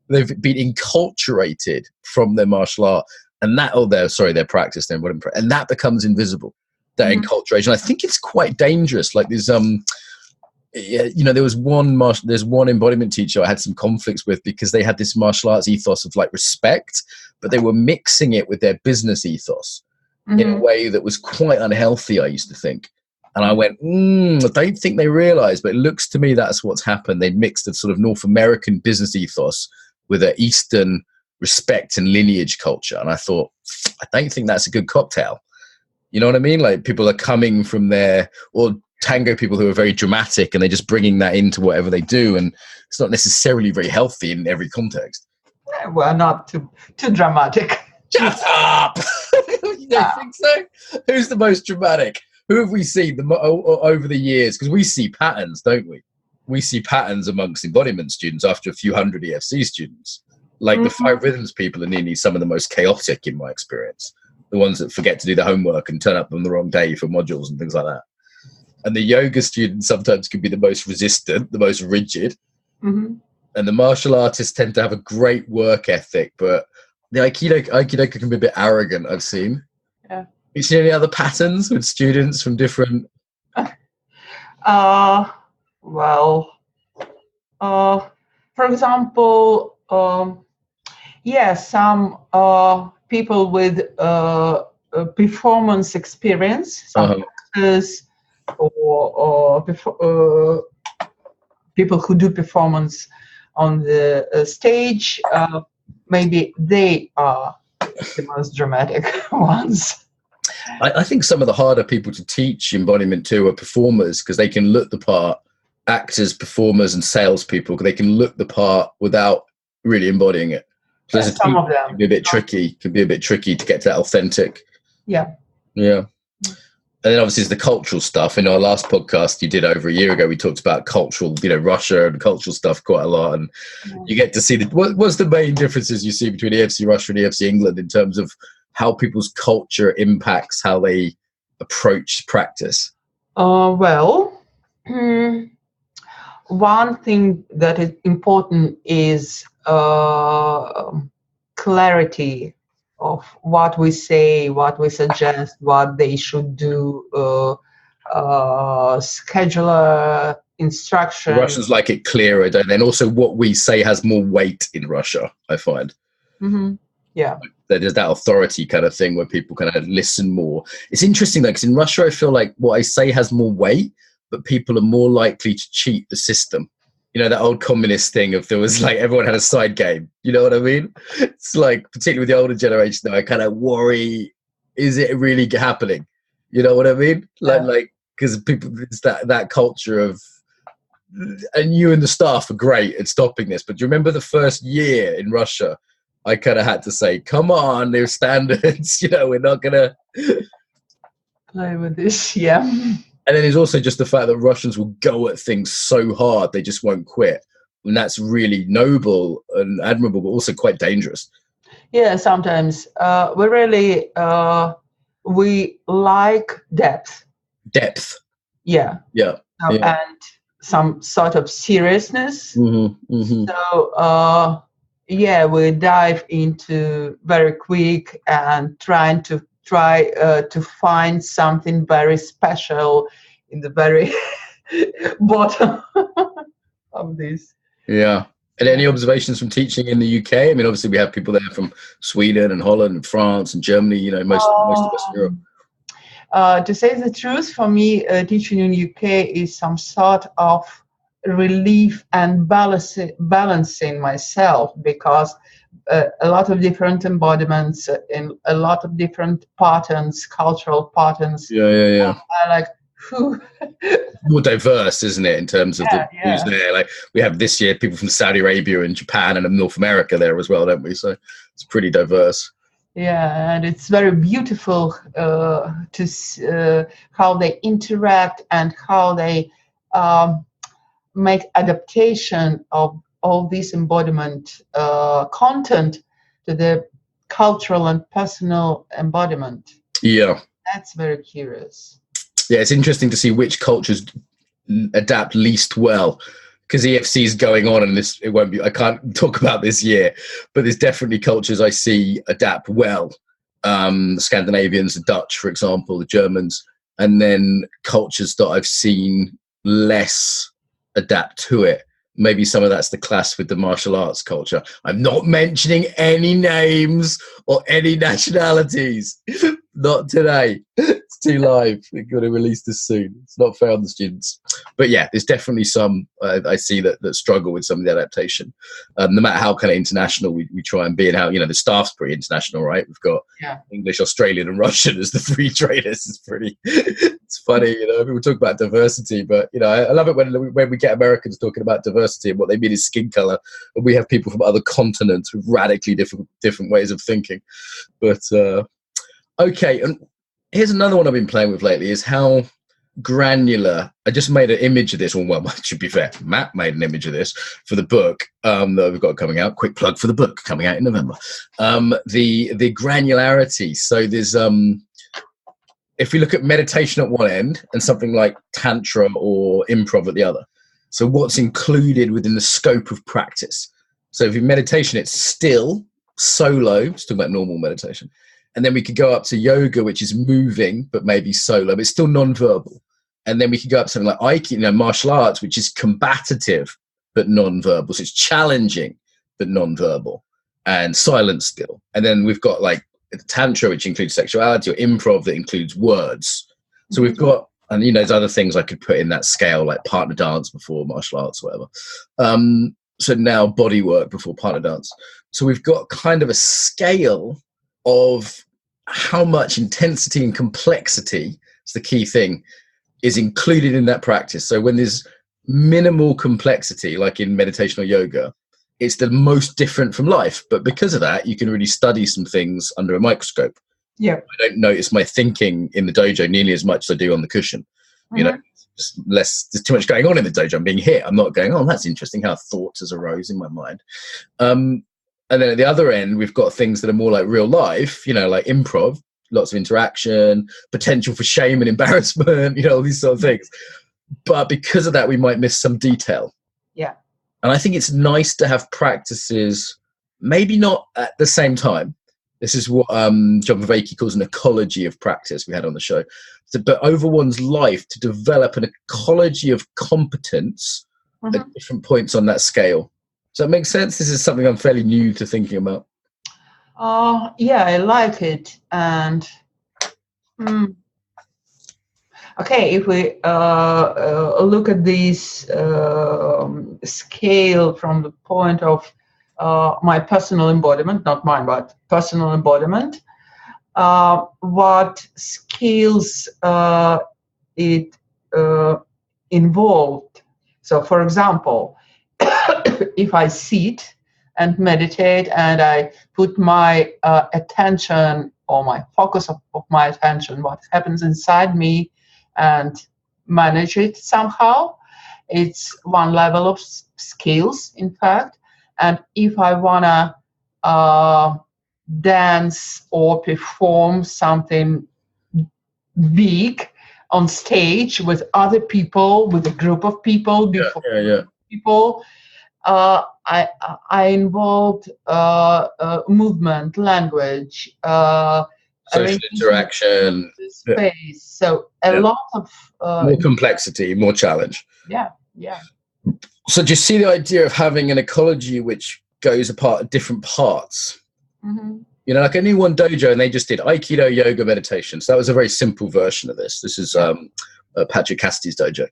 been enculturated from their martial art, and their practice, and that becomes invisible. That enculturation, I think it's quite dangerous. Like there's there's one embodiment teacher I had some conflicts with because they had this martial arts ethos of like respect, but they were mixing it with their business ethos in a way that was quite unhealthy, I used to think. And I went, I don't think they realized, but it looks to me that's what's happened. They mixed a sort of North American business ethos with an Eastern respect and lineage culture. And I thought, I don't think that's a good cocktail. You know what I mean? Like people are coming from there, or tango people who are very dramatic and they're just bringing that into whatever they do. And it's not necessarily very healthy in every context. Well, not too dramatic. Shut up! You don't think so? Who's the most dramatic? Who have we seen over the years? Because we see patterns, don't we? We see patterns amongst embodiment students after a few hundred EFC students. Like the 5 rhythms people are nearly some of the most chaotic in my experience. The ones that forget to do the homework and turn up on the wrong day for modules and things like that. And the yoga students sometimes can be the most resistant, the most rigid. Mm-hmm. And the martial artists tend to have a great work ethic, but the Aikido can be a bit arrogant, I've seen. Yeah. You see any other patterns with students from different? For example, some people with performance experience, some actors or people who do performance on the stage, maybe they are the most dramatic ones. I think some of the harder people to teach embodiment to are performers, because they can look the part. Actors, performers, and salespeople, they can look the part without really embodying it. So some of them can be a bit tricky. Can be a bit tricky to get to that authentic. Yeah. And then obviously there's the cultural stuff. In our last podcast you did over a year ago, we talked about cultural, Russia and cultural stuff quite a lot. And you get to see what's the main differences you see between EFC Russia and EFC England in terms of how people's culture impacts how they approach practice? One thing that is important is clarity of what we say, what we suggest, what they should do, scheduler, instruction. The Russians like it clearer, don't they? And also what we say has more weight in Russia, I find. Mm-hmm. Yeah. There's that authority kind of thing where people kind of listen more. It's interesting though, because in Russia I feel like what I say has more weight, but people are more likely to cheat the system. That old communist thing of there was like everyone had a side game. You know what I mean? It's like, particularly with the older generation though, I kind of worry, is it really happening? You know what I mean? Like because people, it's that culture of, and you and the staff are great at stopping this, but do you remember the first year in Russia? I kind of had to say, come on, there's standards, we're not going to play with this, yeah. And then there's also just the fact that Russians will go at things so hard, they just won't quit. And that's really noble and admirable, but also quite dangerous. Yeah, sometimes we like depth. Depth. Yeah. Yeah. And some sort of seriousness. Mm-hmm. Mm-hmm. So, we dive into very quick and try to find something very special in the very bottom of this. Yeah. And any observations from teaching in the UK? I mean, obviously we have people there from Sweden and Holland and France and Germany, most of Western Europe. To say the truth, for me, teaching in UK is some sort of relief and balancing myself, because a lot of different embodiments in a lot of different patterns, cultural patterns. I like who. More diverse, isn't it, in terms of who's there? Like we have this year people from Saudi Arabia and Japan and North America there as well, don't we? So it's pretty diverse. Yeah, and it's very beautiful to see how they interact and how they make adaptation of all this embodiment content to the cultural and personal embodiment. Yeah. That's very curious. Yeah, it's interesting to see which cultures adapt least well, because EFC is going on, and it won't be. I can't talk about this year, but there's definitely cultures I see adapt well. The Scandinavians, the Dutch, for example, the Germans, and then cultures that I've seen less adapt to it. Maybe some of that's the clash with the martial arts culture. I'm not mentioning any names or any nationalities. Not today. It's too live. We're going to release this soon. It's not fair on the students. But yeah, there's definitely some I see that struggle with some of the adaptation. No matter how kind of international we try and be, and how, the staff's pretty international, right? We've got English, Australian, and Russian as the three trainers. It's pretty. It's funny, people talk about diversity, but I love it when we get Americans talking about diversity, and what they mean is skin color, and we have people from other continents with radically different ways of thinking. But okay, and here's another one I've been playing with lately, is how granular. I just made an image of this. Well, to be fair, Matt made an image of this for the book that we've got coming out. Quick plug for the book coming out in November. The granularity. So there's if we look at meditation at one end and something like tantra or improv at the other. So what's included within the scope of practice? So if in meditation, it's still solo. Let's talk about normal meditation. And then we could go up to yoga, which is moving, but maybe solo, but it's still non-verbal. And then we could go up to something like Aikido, martial arts, which is combative, but non-verbal. So it's challenging, but non-verbal, and silent still. And then we've got like tantra, which includes sexuality, or improv that includes words. So we've got, and there's other things I could put in that scale, like partner dance before martial arts, whatever. So now body work before partner dance. So we've got kind of a scale of how much intensity and complexity, it's the key thing, is included in that practice. So when there's minimal complexity, like in meditation or yoga, it's the most different from life. But because of that, you can really study some things under a microscope. Yeah, I don't notice my thinking in the dojo nearly as much as I do on the cushion. Just less. There's too much going on in the dojo. I'm being hit. I'm not going, oh, that's interesting how thoughts has arose in my mind. And then at the other end, we've got things that are more like real life, like improv, lots of interaction, potential for shame and embarrassment, all these sort of things. But because of that, we might miss some detail. Yeah. And I think it's nice to have practices, maybe not at the same time. This is what John Vervaeke calls an ecology of practice we had on the show. But over one's life, to develop an ecology of competence at different points on that scale. Does that make sense? This is something I'm fairly new to thinking about. Yeah, I like it. And okay, if we look at this scale from the point of my personal embodiment, not mine, but personal embodiment, what skills it involved. So, for example, if I sit and meditate and I put my attention, or my focus of my attention, what happens inside me, and manage it somehow, it's one level of skills, in fact. And if I want to dance or perform something big on stage with other people, with a group of people, people, I involved movement, language, social interaction, space. So a lot of more complexity, more challenge. Yeah. So do you see the idea of having an ecology which goes apart at different parts? Like I knew one dojo and they just did Aikido, yoga, meditation. So that was a very simple version of this. This is Patrick Cassidys' dojo.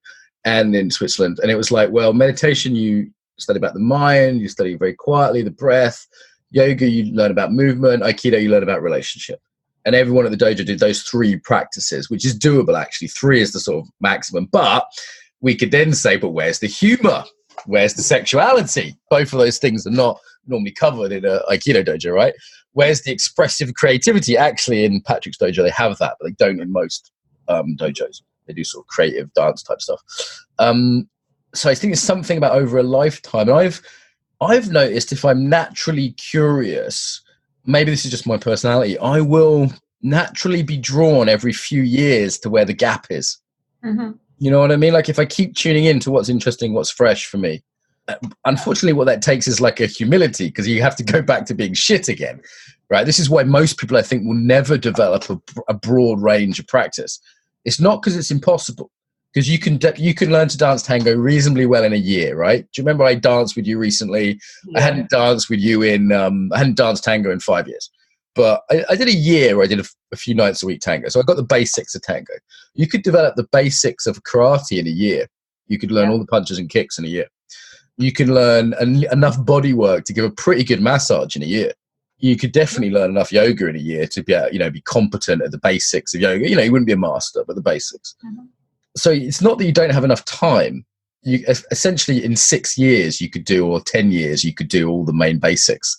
and in Switzerland. And it was like, well, meditation, you study about the mind, you study very quietly, the breath. Yoga, you learn about movement. Aikido, you learn about relationship. And everyone at the dojo did those 3 practices, which is doable, actually. 3 is the sort of maximum. But we could then say, but where's the humor? Where's the sexuality? Both of those things are not normally covered in an Aikido dojo, right? Where's the expressive creativity? Actually, in Patrick's dojo, they have that, but they don't in most dojos. They do sort of creative dance type stuff. So I think it's something about over a lifetime. And I've noticed if I'm naturally curious, maybe this is just my personality, I will naturally be drawn every few years to where the gap is. Mm-hmm. You know what I mean? Like if I keep tuning in to what's interesting, what's fresh for me, unfortunately what that takes is like a humility, because you have to go back to being shit again, right? This is why most people, I think, will never develop a broad range of practice. It's not because it's impossible, because you can learn to dance tango reasonably well in a year, right? Do you remember I danced with you recently? Yeah. I hadn't danced with you I hadn't danced tango in 5 years. But I did a year where I did a few nights a week tango. So I got the basics of tango. You could develop the basics of karate in a year. You could learn all the punches and kicks in a year. You can learn enough body work to give a pretty good massage in a year. You could definitely learn enough yoga in a year to be competent at the basics of yoga. You wouldn't be a master, but the basics. Mm-hmm. So it's not that you don't have enough time. You essentially in 6 years you could do, or 10 years, you could do all the main basics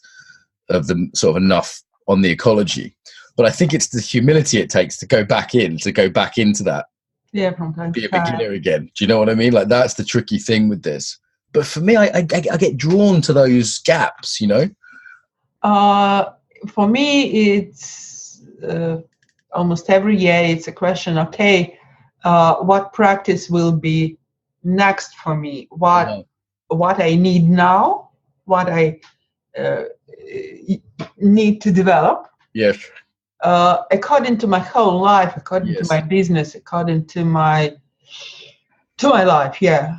of the sort of enough on the ecology. But I think it's the humility it takes to go back into that. Yeah, from time be a beginner again. Do you know what I mean? Like that's the tricky thing with this. But for me, I get drawn to those gaps, For me, it's almost every year it's a question, okay, what practice will be next for me? What I need now, what I need to develop. Yes. According to my whole life, according to my business, according to my life, yeah.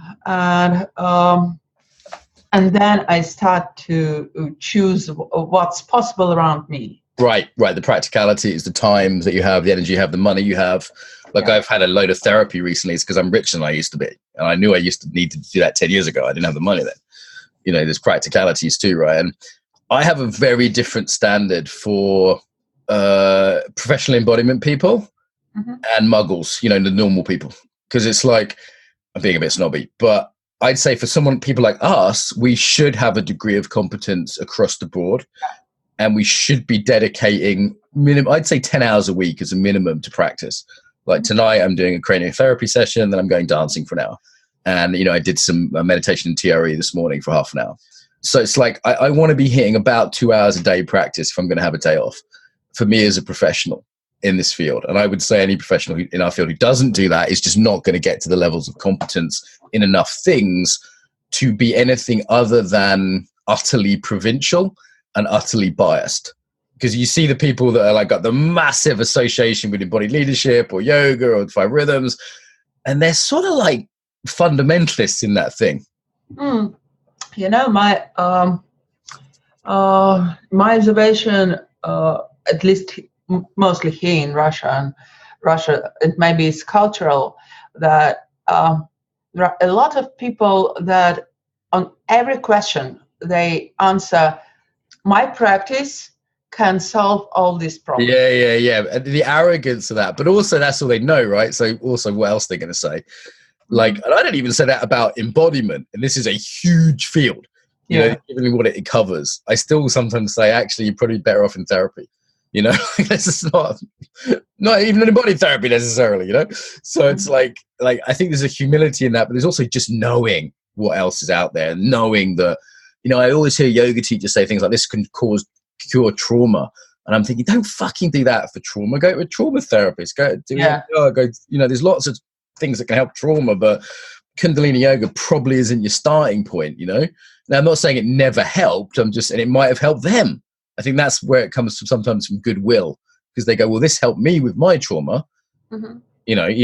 And then I start to choose what's possible around me. Right. The practicalities, the times that you have, the energy you have, the money you have. Like I've had a load of therapy recently. It's because I'm richer than I used to be. And I knew I used to need to do that 10 years ago. I didn't have the money then. There's practicalities too, right? And I have a very different standard for professional embodiment people and muggles, the normal people. Because it's like, I'm being a bit snobby, but I'd say for people like us, we should have a degree of competence across the board. And we should be dedicating I'd say 10 hours a week as a minimum to practice. Like tonight, I'm doing a craniotherapy session, then I'm going dancing for an hour. And, I did some meditation and TRE this morning for half an hour. So it's like, I want to be hitting about 2 hours a day practice if I'm going to have a day off for me as a professional in this field. And I would say any professional in our field who doesn't do that is just not going to get to the levels of competence in enough things to be anything other than utterly provincial and utterly biased. Because you see the people that are like got the massive association with embodied leadership or yoga or 5 rhythms, and they're sort of like fundamentalists in that thing. My observation, at least mostly here in Russia, and Russia, it maybe it's cultural, that there are a lot of people that on every question they answer, my practice can solve all these problems. Yeah. And the arrogance of that, but also that's all they know, right? So also what else they're going to say? Like, and I don't even say that about embodiment, and this is a huge field, given what it covers. I still sometimes say, actually, you're probably better off in therapy. This is not even an embodied therapy necessarily, So it's like I think there's a humility in that, but there's also just knowing what else is out there, knowing that, I always hear yoga teachers say things like this can cure trauma. And I'm thinking, don't fucking do that for trauma. Go to a trauma therapist. Go do yoga. There's lots of things that can help trauma, but Kundalini yoga probably isn't your starting point, Now, I'm not saying it never helped. And it might have helped them. I think that's where it comes from, sometimes from goodwill, because they go, well, this helped me with my trauma, even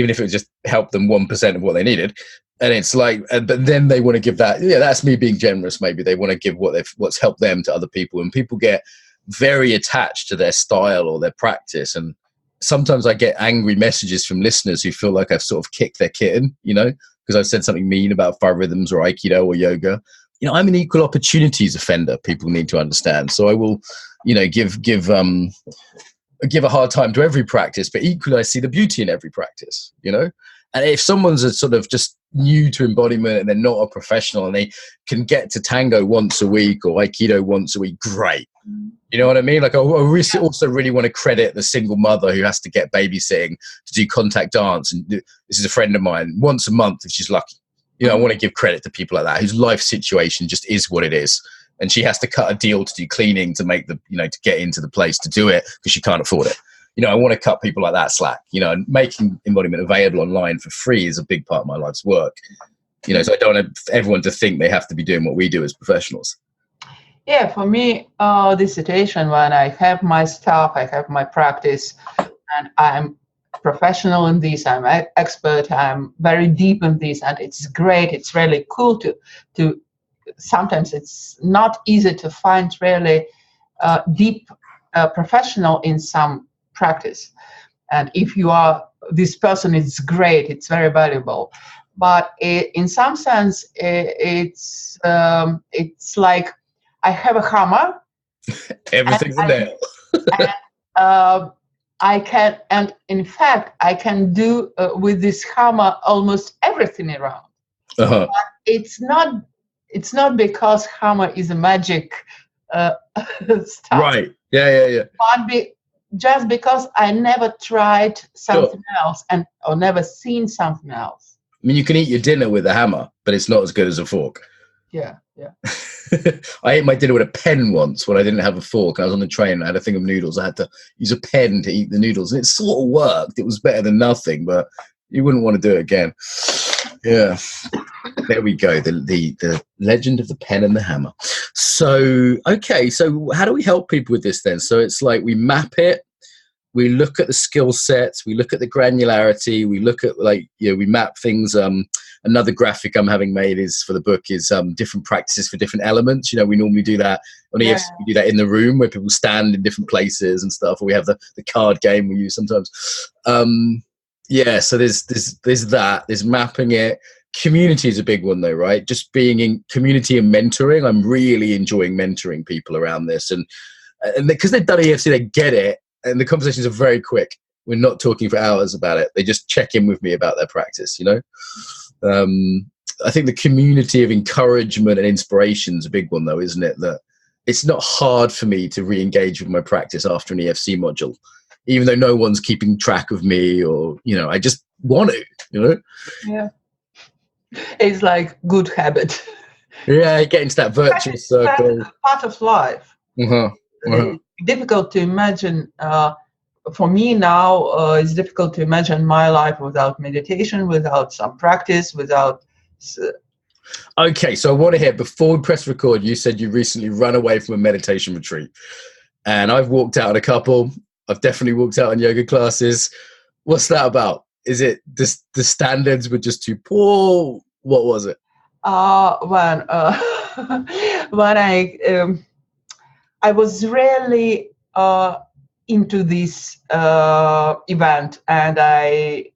if it just helped them 1% of what they needed. And it's like, but then they want to give that, that's me being generous. Maybe they want to give what's helped them to other people, and people get very attached to their style or their practice. And sometimes I get angry messages from listeners who feel like I've sort of kicked their kitten, because I've said something mean about 5 rhythms or Aikido or yoga. You know, I'm an equal opportunities offender. People need to understand. So I will, you know, give a hard time to every practice, but equally I see the beauty in every practice, you know? And if someone's a sort of just new to embodiment and they're not a professional and they can get to tango once a week or Aikido once a week, great. You know what I mean? Like I also really want to credit the single mother who has to get babysitting to do contact dance. And this is a friend of mine, once a month if she's lucky. You know, I want to give credit to people like that whose life situation just is what it is. And she has to cut a deal to do cleaning to make the, you know, to get into the place to do it because she can't afford it. You know, I want to cut people like that slack, you know, and making embodiment available online for free is a big part of my life's work. You know, so I don't want everyone to think they have to be doing what we do as professionals. Yeah, for me, this situation when I have my stuff, I have my practice, and I'm professional in this, I'm an expert, I'm very deep in this, and it's great. It's really cool to sometimes it's not easy to find really deep professional in some practice. And if you are this person, it's great, it's very valuable. But in some sense, it's like I have a hammer. Everything's a nail. And I can, and in fact, I can do with this hammer almost everything around. Uh-huh. But it's not because hammer is a magic stuff. Right. Yeah. But just because I never tried something else or never seen something else. I mean, you can eat your dinner with a hammer, but it's not as good as a fork. Yeah. I ate my dinner with a pen once when I didn't have a fork. I was on the train and I had a thing of noodles. I had to use a pen to eat the noodles. And it sort of worked. It was better than nothing, but you wouldn't want to do it again. Yeah. There we go. The legend of the pen and the hammer. So, okay. So how do we help people with this then? So it's like we map it. We look at the skill sets, we look at the granularity, we look at we map things. Another graphic I'm having made is for the book is different practices for different elements. You know, we normally do that on EFC, we do that in the room where people stand in different places and stuff, or we have the card game we use sometimes. So there's mapping it. Community is a big one though, right? Just being in community and mentoring. I'm really enjoying mentoring people around this. And because they've done EFC, they get it. And the conversations are very quick. We're not talking for hours about it. They just check in with me about their practice, you know? I think the community of encouragement and inspiration is a big one, though, isn't it? That it's not hard for me to re-engage with my practice after an EFC module, even though no one's keeping track of me or, you know, I just want to, you know? Yeah. It's like good habit. Yeah, get into that virtuous circle. Part of life. Difficult to imagine. For me now, it's difficult to imagine my life without meditation, without some practice, without. Okay, so I want to hear, before we press record, you said you recently run away from a meditation retreat. And I've walked out on a couple. I've definitely walked out on yoga classes. What's that about? Is it the standards were just too poor? What was it? When I was really into this event, and I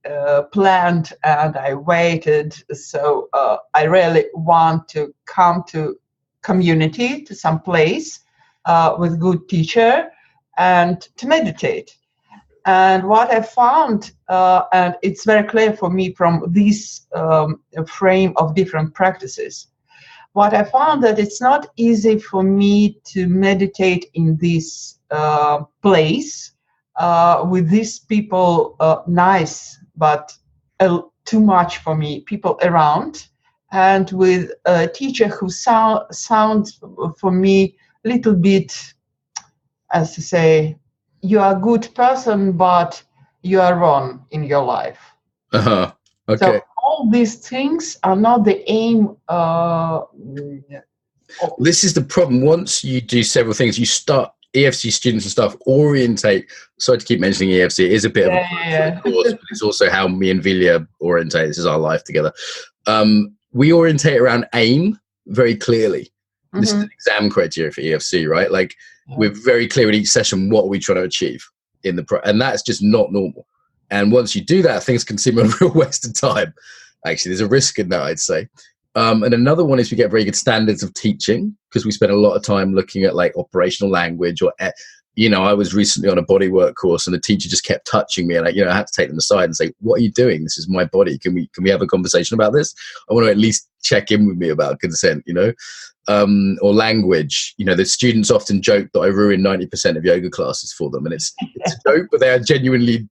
planned and I waited. So I really want to come to community, to some place with good teacher, and to meditate. And what I found, and it's very clear for me from this frame of different practices, what I found that it's not easy for me to meditate in this place with these people, nice, but too much for me, people around, and with a teacher who sounds for me a little bit, as to say, you are a good person, but you are wrong in your life. Okay. So all these things are not the aim. This is the problem. Once you do several things, you start EFC students and stuff orientate. Sorry to keep mentioning EFC. It is a bit of a course, but it's also how me and Vilya orientate. This is our life together. We orientate around aim very clearly. This is an exam criteria for EFC, right? Like we're very clear in each session what we're trying to achieve in the and that's just not normal. And once you do that, things can seem a real waste of time. Actually, there's a risk in that, I'd say. And another one is we get very good standards of teaching because we spend a lot of time looking at like operational language or, I was recently on a bodywork course and the teacher just kept touching me and I had to take them aside and say, what are you doing? This is my body. Can we have a conversation about this? I want to at least check in with me about consent, or language. The students often joke that I ruin 90% of yoga classes for them. And it's a joke, but they're genuinely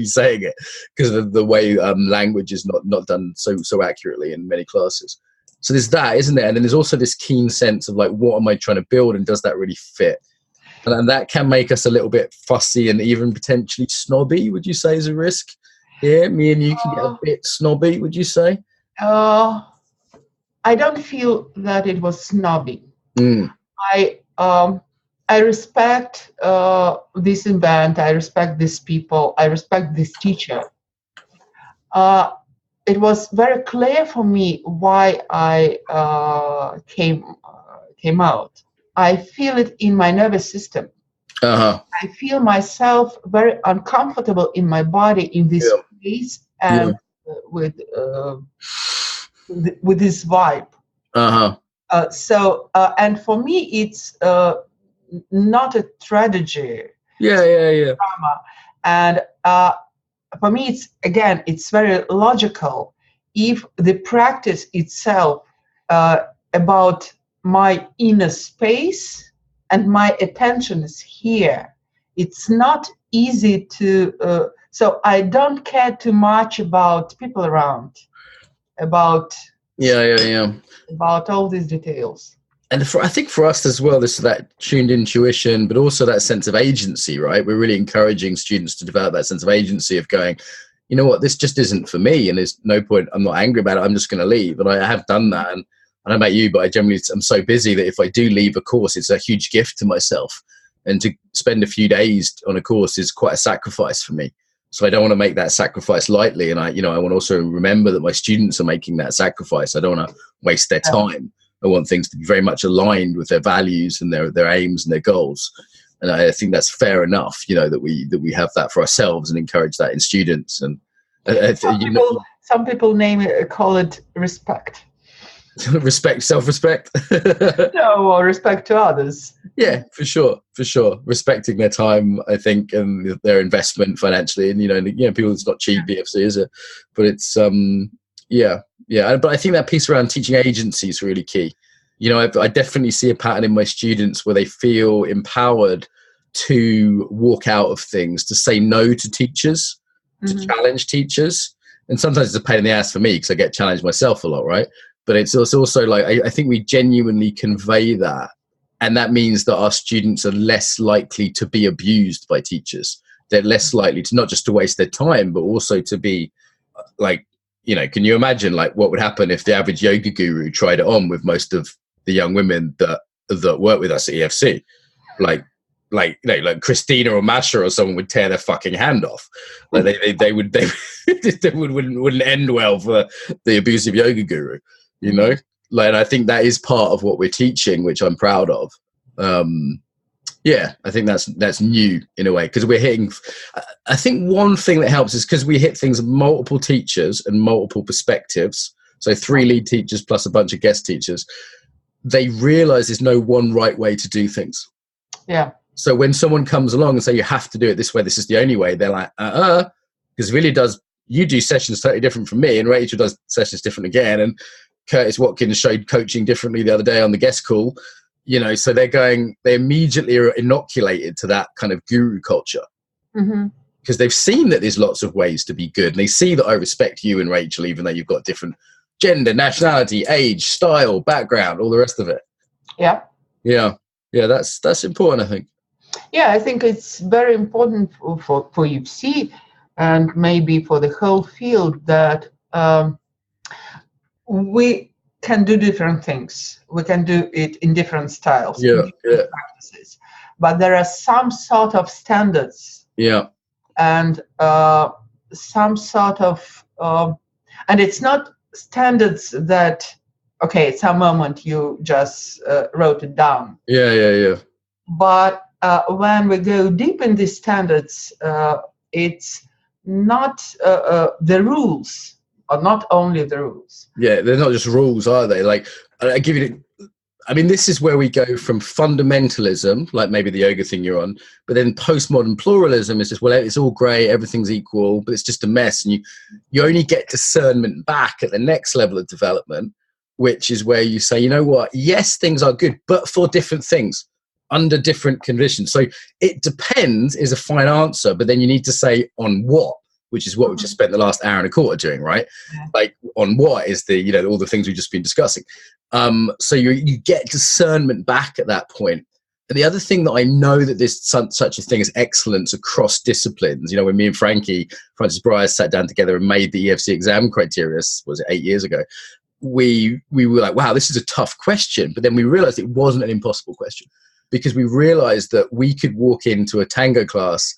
saying it because of the way language is not done so accurately in many classes. So there's that, isn't there? And then there's also this keen sense of like, what am I trying to build and does that really fit? And that can make us a little bit fussy and even potentially snobby, would you say, is a risk here? Me and you can get a bit snobby, would you say? I don't feel that it was snobby. I respect this event. I respect these people. I respect this teacher. It was very clear for me why I came out. I feel it in my nervous system. I feel myself very uncomfortable in my body in this place and with this vibe. And for me, it's not a tragedy. Drama. And for me, it's very logical. If the practice itself about my inner space and my attention is here, it's not easy to. So I don't care too much about people around, about all these details. And I think for us as well, this is that tuned intuition, but also that sense of agency, right? We're really encouraging students to develop that sense of agency of going, you know what, this just isn't for me. And there's no point, I'm not angry about it, I'm just going to leave. And I have done that. And I don't know about you, but I'm so busy that if I do leave a course, it's a huge gift to myself. And to spend a few days on a course is quite a sacrifice for me. So I don't want to make that sacrifice lightly. And I want to also remember that my students are making that sacrifice. I don't want to waste their time. I want things to be very much aligned with their values and their aims and their goals. And I think that's fair enough, that we have that for ourselves and encourage that in students. And some people call it respect. Respect, self-respect. No, or respect to others. Yeah, for sure. Respecting their time, I think, and their investment financially. And people, it's not cheap, BFC, is it? But it's but I think that piece around teaching agency is really key. I definitely see a pattern in my students where they feel empowered to walk out of things, to say no to teachers, to challenge teachers. And sometimes it's a pain in the ass for me because I get challenged myself a lot, right? But it's also like, I think we genuinely convey that. And that means that our students are less likely to be abused by teachers. They're less likely to not just to waste their time, but also to be like, can you imagine like what would happen if the average yoga guru tried it on with most of the young women that work with us at EFC? Like Christina or Masha or someone would tear their fucking hand off. Like they wouldn't end well for the abusive yoga guru. And I think that is part of what we're teaching, which I'm proud of. I think that's new in a way, because we're hitting. I think one thing that helps is because we hit things with multiple teachers and multiple perspectives. So 3 lead teachers plus a bunch of guest teachers. They realize there's no one right way to do things. Yeah. So when someone comes along and say you have to do it this way, this is the only way, they're like, because Vilya you do sessions totally different from me, and Rachel does sessions different again, and Curtis Watkins showed coaching differently the other day on the guest call, so they immediately are inoculated to that kind of guru culture because they've seen that there's lots of ways to be good. And they see that I respect you and Rachel, even though you've got different gender, nationality, age, style, background, all the rest of it. Yeah. That's important, I think. Yeah, I think it's very important for UFC and maybe for the whole field that we can do different things. We can do it in different styles, different practices. But there are some sort of standards. Yeah. And some sort of, and it's not standards that, okay, at some moment you just wrote it down. Yeah. But when we go deep in these standards, it's not the rules. are not only the rules. Yeah, they're not just rules, are they? Like, I give you, I mean, this is where we go from fundamentalism, like maybe the yoga thing you're on, but then postmodern pluralism is just, well, it's all grey, everything's equal, but it's just a mess. And you only get discernment back at the next level of development, which is where you say, you know what, yes, things are good, but for different things, under different conditions. So it depends is a fine answer, but then you need to say on what, which is what we've just spent the last hour and a quarter doing, right? Like on what is the, you know, all the things we've just been discussing. So you get discernment back at that point. And the other thing that I know that there's such a thing as excellence across disciplines. You know, when me and Francis Bryce sat down together and made the EFC exam criteria, was it 8 years ago? We were like, wow, this is a tough question. But then we realized it wasn't an impossible question, because we realized that we could walk into a tango class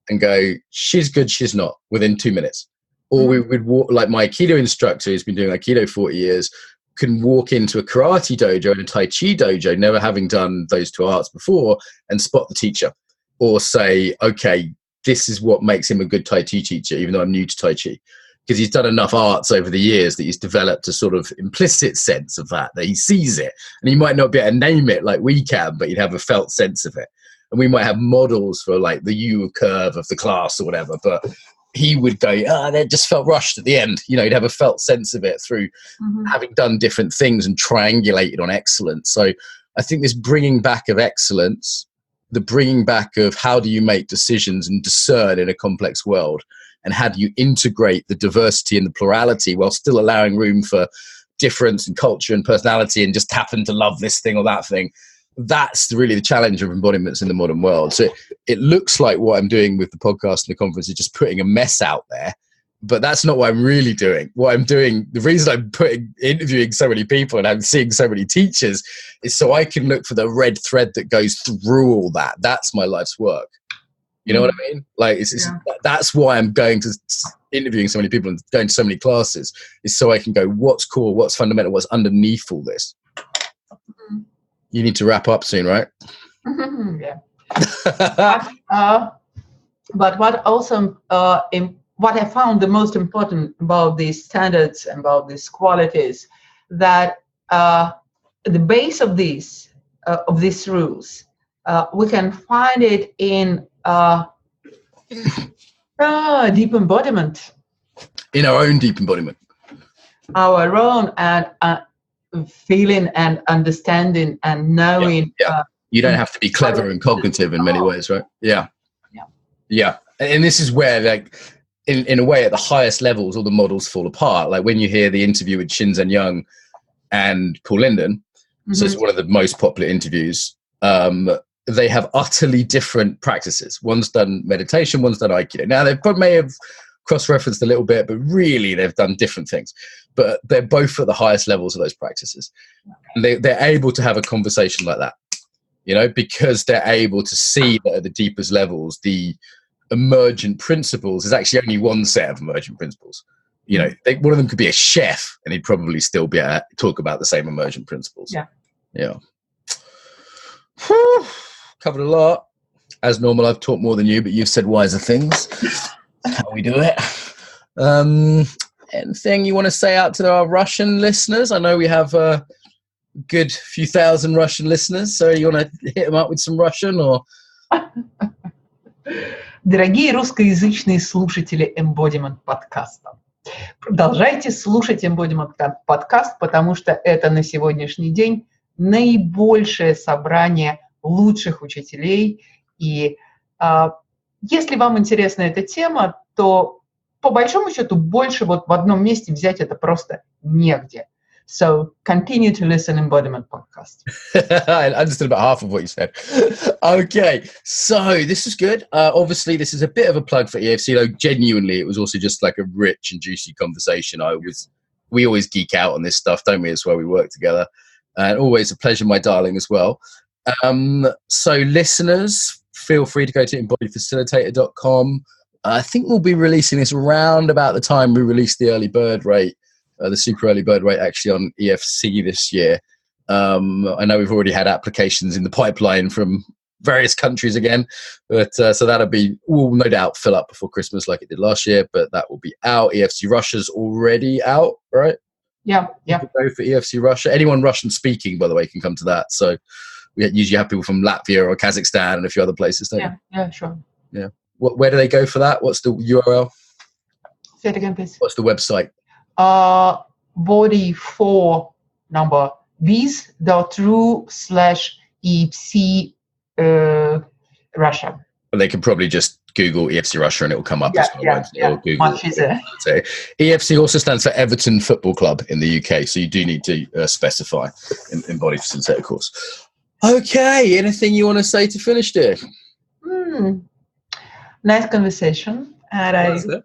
and go, she's good, she's not, within 2 minutes. Or we would walk, like my Aikido instructor who's been doing Aikido 40 years, can walk into a karate dojo and a Tai Chi dojo, never having done those two arts before, and spot the teacher. Or say, okay, this is what makes him a good Tai Chi teacher, even though I'm new to Tai Chi. Because he's done enough arts over the years that he's developed a sort of implicit sense of that he sees it. And he might not be able to name it like we can, but he'd have a felt sense of it. And we might have models for like the U curve of the class or whatever, but he would go, that just felt rushed at the end. You know, he'd have a felt sense of it through having done different things and triangulated on excellence. So I think this bringing back of excellence, the bringing back of how do you make decisions and discern in a complex world, and how do you integrate the diversity and the plurality while still allowing room for difference and culture and personality and just happen to love this thing or that thing. That's really the challenge of embodiments in the modern world. So it looks like what I'm doing with the podcast and the conference is just putting a mess out there, but that's not what I'm really doing. What I'm doing, the reason I'm interviewing so many people and I'm seeing so many teachers is so I can look for the red thread that goes through all that. That's my life's work. You know what I mean? Like, that's why I'm going to interviewing so many people and going to so many classes, is so I can go, what's core, what's fundamental, what's underneath all this. You need to wrap up soon, right? Yeah. But what also, what I found the most important about these standards and about these qualities, that the base of these rules, we can find it in deep embodiment. In our own deep embodiment. Our own and feeling and understanding and knowing. You don't have to be clever and cognitive in many ways, right? Yeah. And this is where, like, in a way, at the highest levels, all the models fall apart. Like when you hear the interview with Shinzen Young and Paul Linden, so it's one of the most popular interviews. They have utterly different practices. One's done meditation, one's done Aikido. Now, they may have cross-referenced a little bit, but really they've done different things. But they're both at the highest levels of those practices. And they're able to have a conversation like that, you know, because they're able to see that at the deepest levels, the emergent principles, there's actually only one set of emergent principles. You know, one of them could be a chef and he'd probably still be able to talk about the same emergent principles. Yeah. Whew. Covered a lot. As normal, I've talked more than you, but you've said wiser things. That's how we do it. Anything you want to say out to our Russian listeners? I know we have a good few thousand Russian listeners, so you want to hit them up with some Russian, or? Дорогие русскоязычные слушатели Embodiment подкаста, продолжайте слушать Embodiment подкаст, потому что это на сегодняшний день наибольшее собрание лучших учителей. И если вам интересна эта тема, то по большому счету больше вот в одном месте взять это просто негде. So continue to listen Embodiment podcast. I understood about half of what you said. Okay, so this is good. Obviously, this is a bit of a plug for EFC, though genuinely it was also just like a rich and juicy conversation. We always geek out on this stuff, don't we? It's where we work together. And always a pleasure, my darling, as well. So listeners, feel free to go to embodiedfacilitator.com. I think we'll be releasing this around about the time we release the early bird rate, the super early bird rate actually on EFC this year. I know we've already had applications in the pipeline from various countries again. But so will no doubt fill up before Christmas like it did last year, but that will be out. EFC Russia's already out, right? Yeah. Go for EFC Russia. Anyone Russian speaking, by the way, can come to that. So we usually have people from Latvia or Kazakhstan and a few other places. Yeah, sure. Yeah. Where do they go for that? What's the URL? Say it again, please. What's the website? Body 4 number biz.ru/EFC Russia. But they can probably just Google EFC Russia and it will come up. Yeah. Or Google. Much easier. So EFC also stands for Everton Football Club in the UK. So you do need to specify Embodied Facilitator Course. Okay. Anything you want to say to finish, dear? Nice conversation. And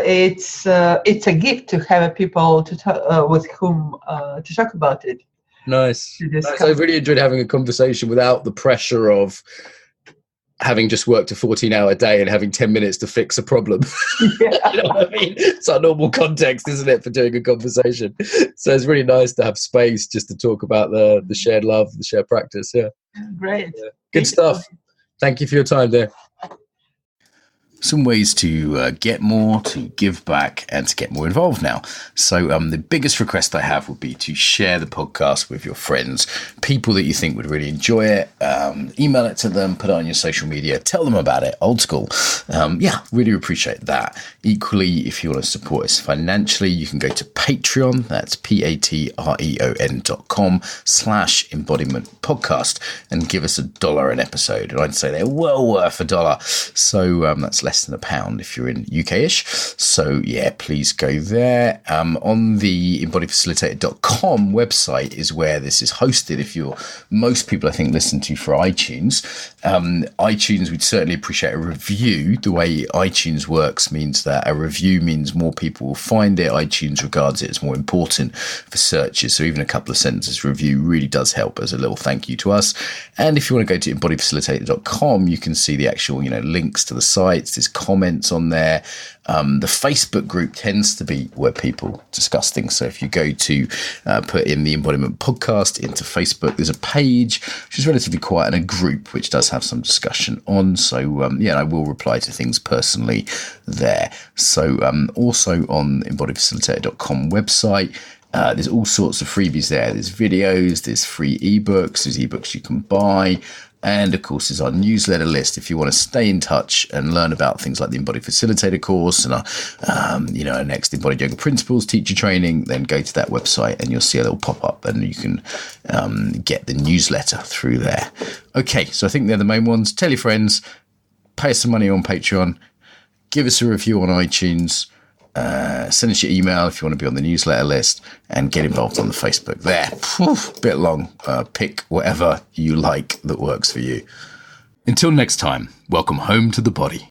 it's a gift to have people to talk, with whom to talk about it. Nice. I really enjoyed having a conversation without the pressure of having just worked a 14-hour day and having 10 minutes to fix a problem. Yeah. You know what I mean? It's our normal context, isn't it, for doing a conversation? So it's really nice to have space just to talk about the shared love, the shared practice. Yeah. Great. Yeah. Good stuff. Thank you for your time there. Some ways to get more, to give back, and to get more involved now. So the biggest request I have would be to share the podcast with your friends, people that you think would really enjoy it. Email it to them, put it on your social media, tell them about it, old school. Really appreciate that. Equally, if you want to support us financially, you can go to Patreon. That's patreon.com/embodiment podcast and give us $1 an episode. And I'd say they're well worth $1. So that's less than £1 if you're in UK-ish. So yeah, please go there. On the embodiedfacilitator.com website is where this is hosted. If most people I think listen to for iTunes. iTunes, we'd certainly appreciate a review. The way iTunes works means that a review means more people will find it. iTunes regards it as more important for searches. So even a couple of sentences review really does help as a little thank you to us. And if you want to go to embodiedfacilitator.com, you can see the actual, links to the sites. There's comments on there. The Facebook group tends to be where people discuss things. So if you go to put in the Embodiment podcast into Facebook, there's a page which is relatively quiet and a group which does have some discussion on. So I will reply to things personally there. So also on embodiedfacilitator.com website, there's all sorts of freebies there. There's videos, there's free ebooks, there's ebooks you can buy. And of course, there's our newsletter list. If you want to stay in touch and learn about things like the Embodied Facilitator course and our next Embodied Yoga Principles teacher training, then go to that website and you'll see a little pop-up and you can get the newsletter through there. Okay, so I think they're the main ones. Tell your friends, pay us some money on Patreon, give us a review on iTunes, send us your email if you want to be on the newsletter list, and get involved on the Facebook there. Bit long. Pick whatever you like that works for you. Until next time, welcome home to the body.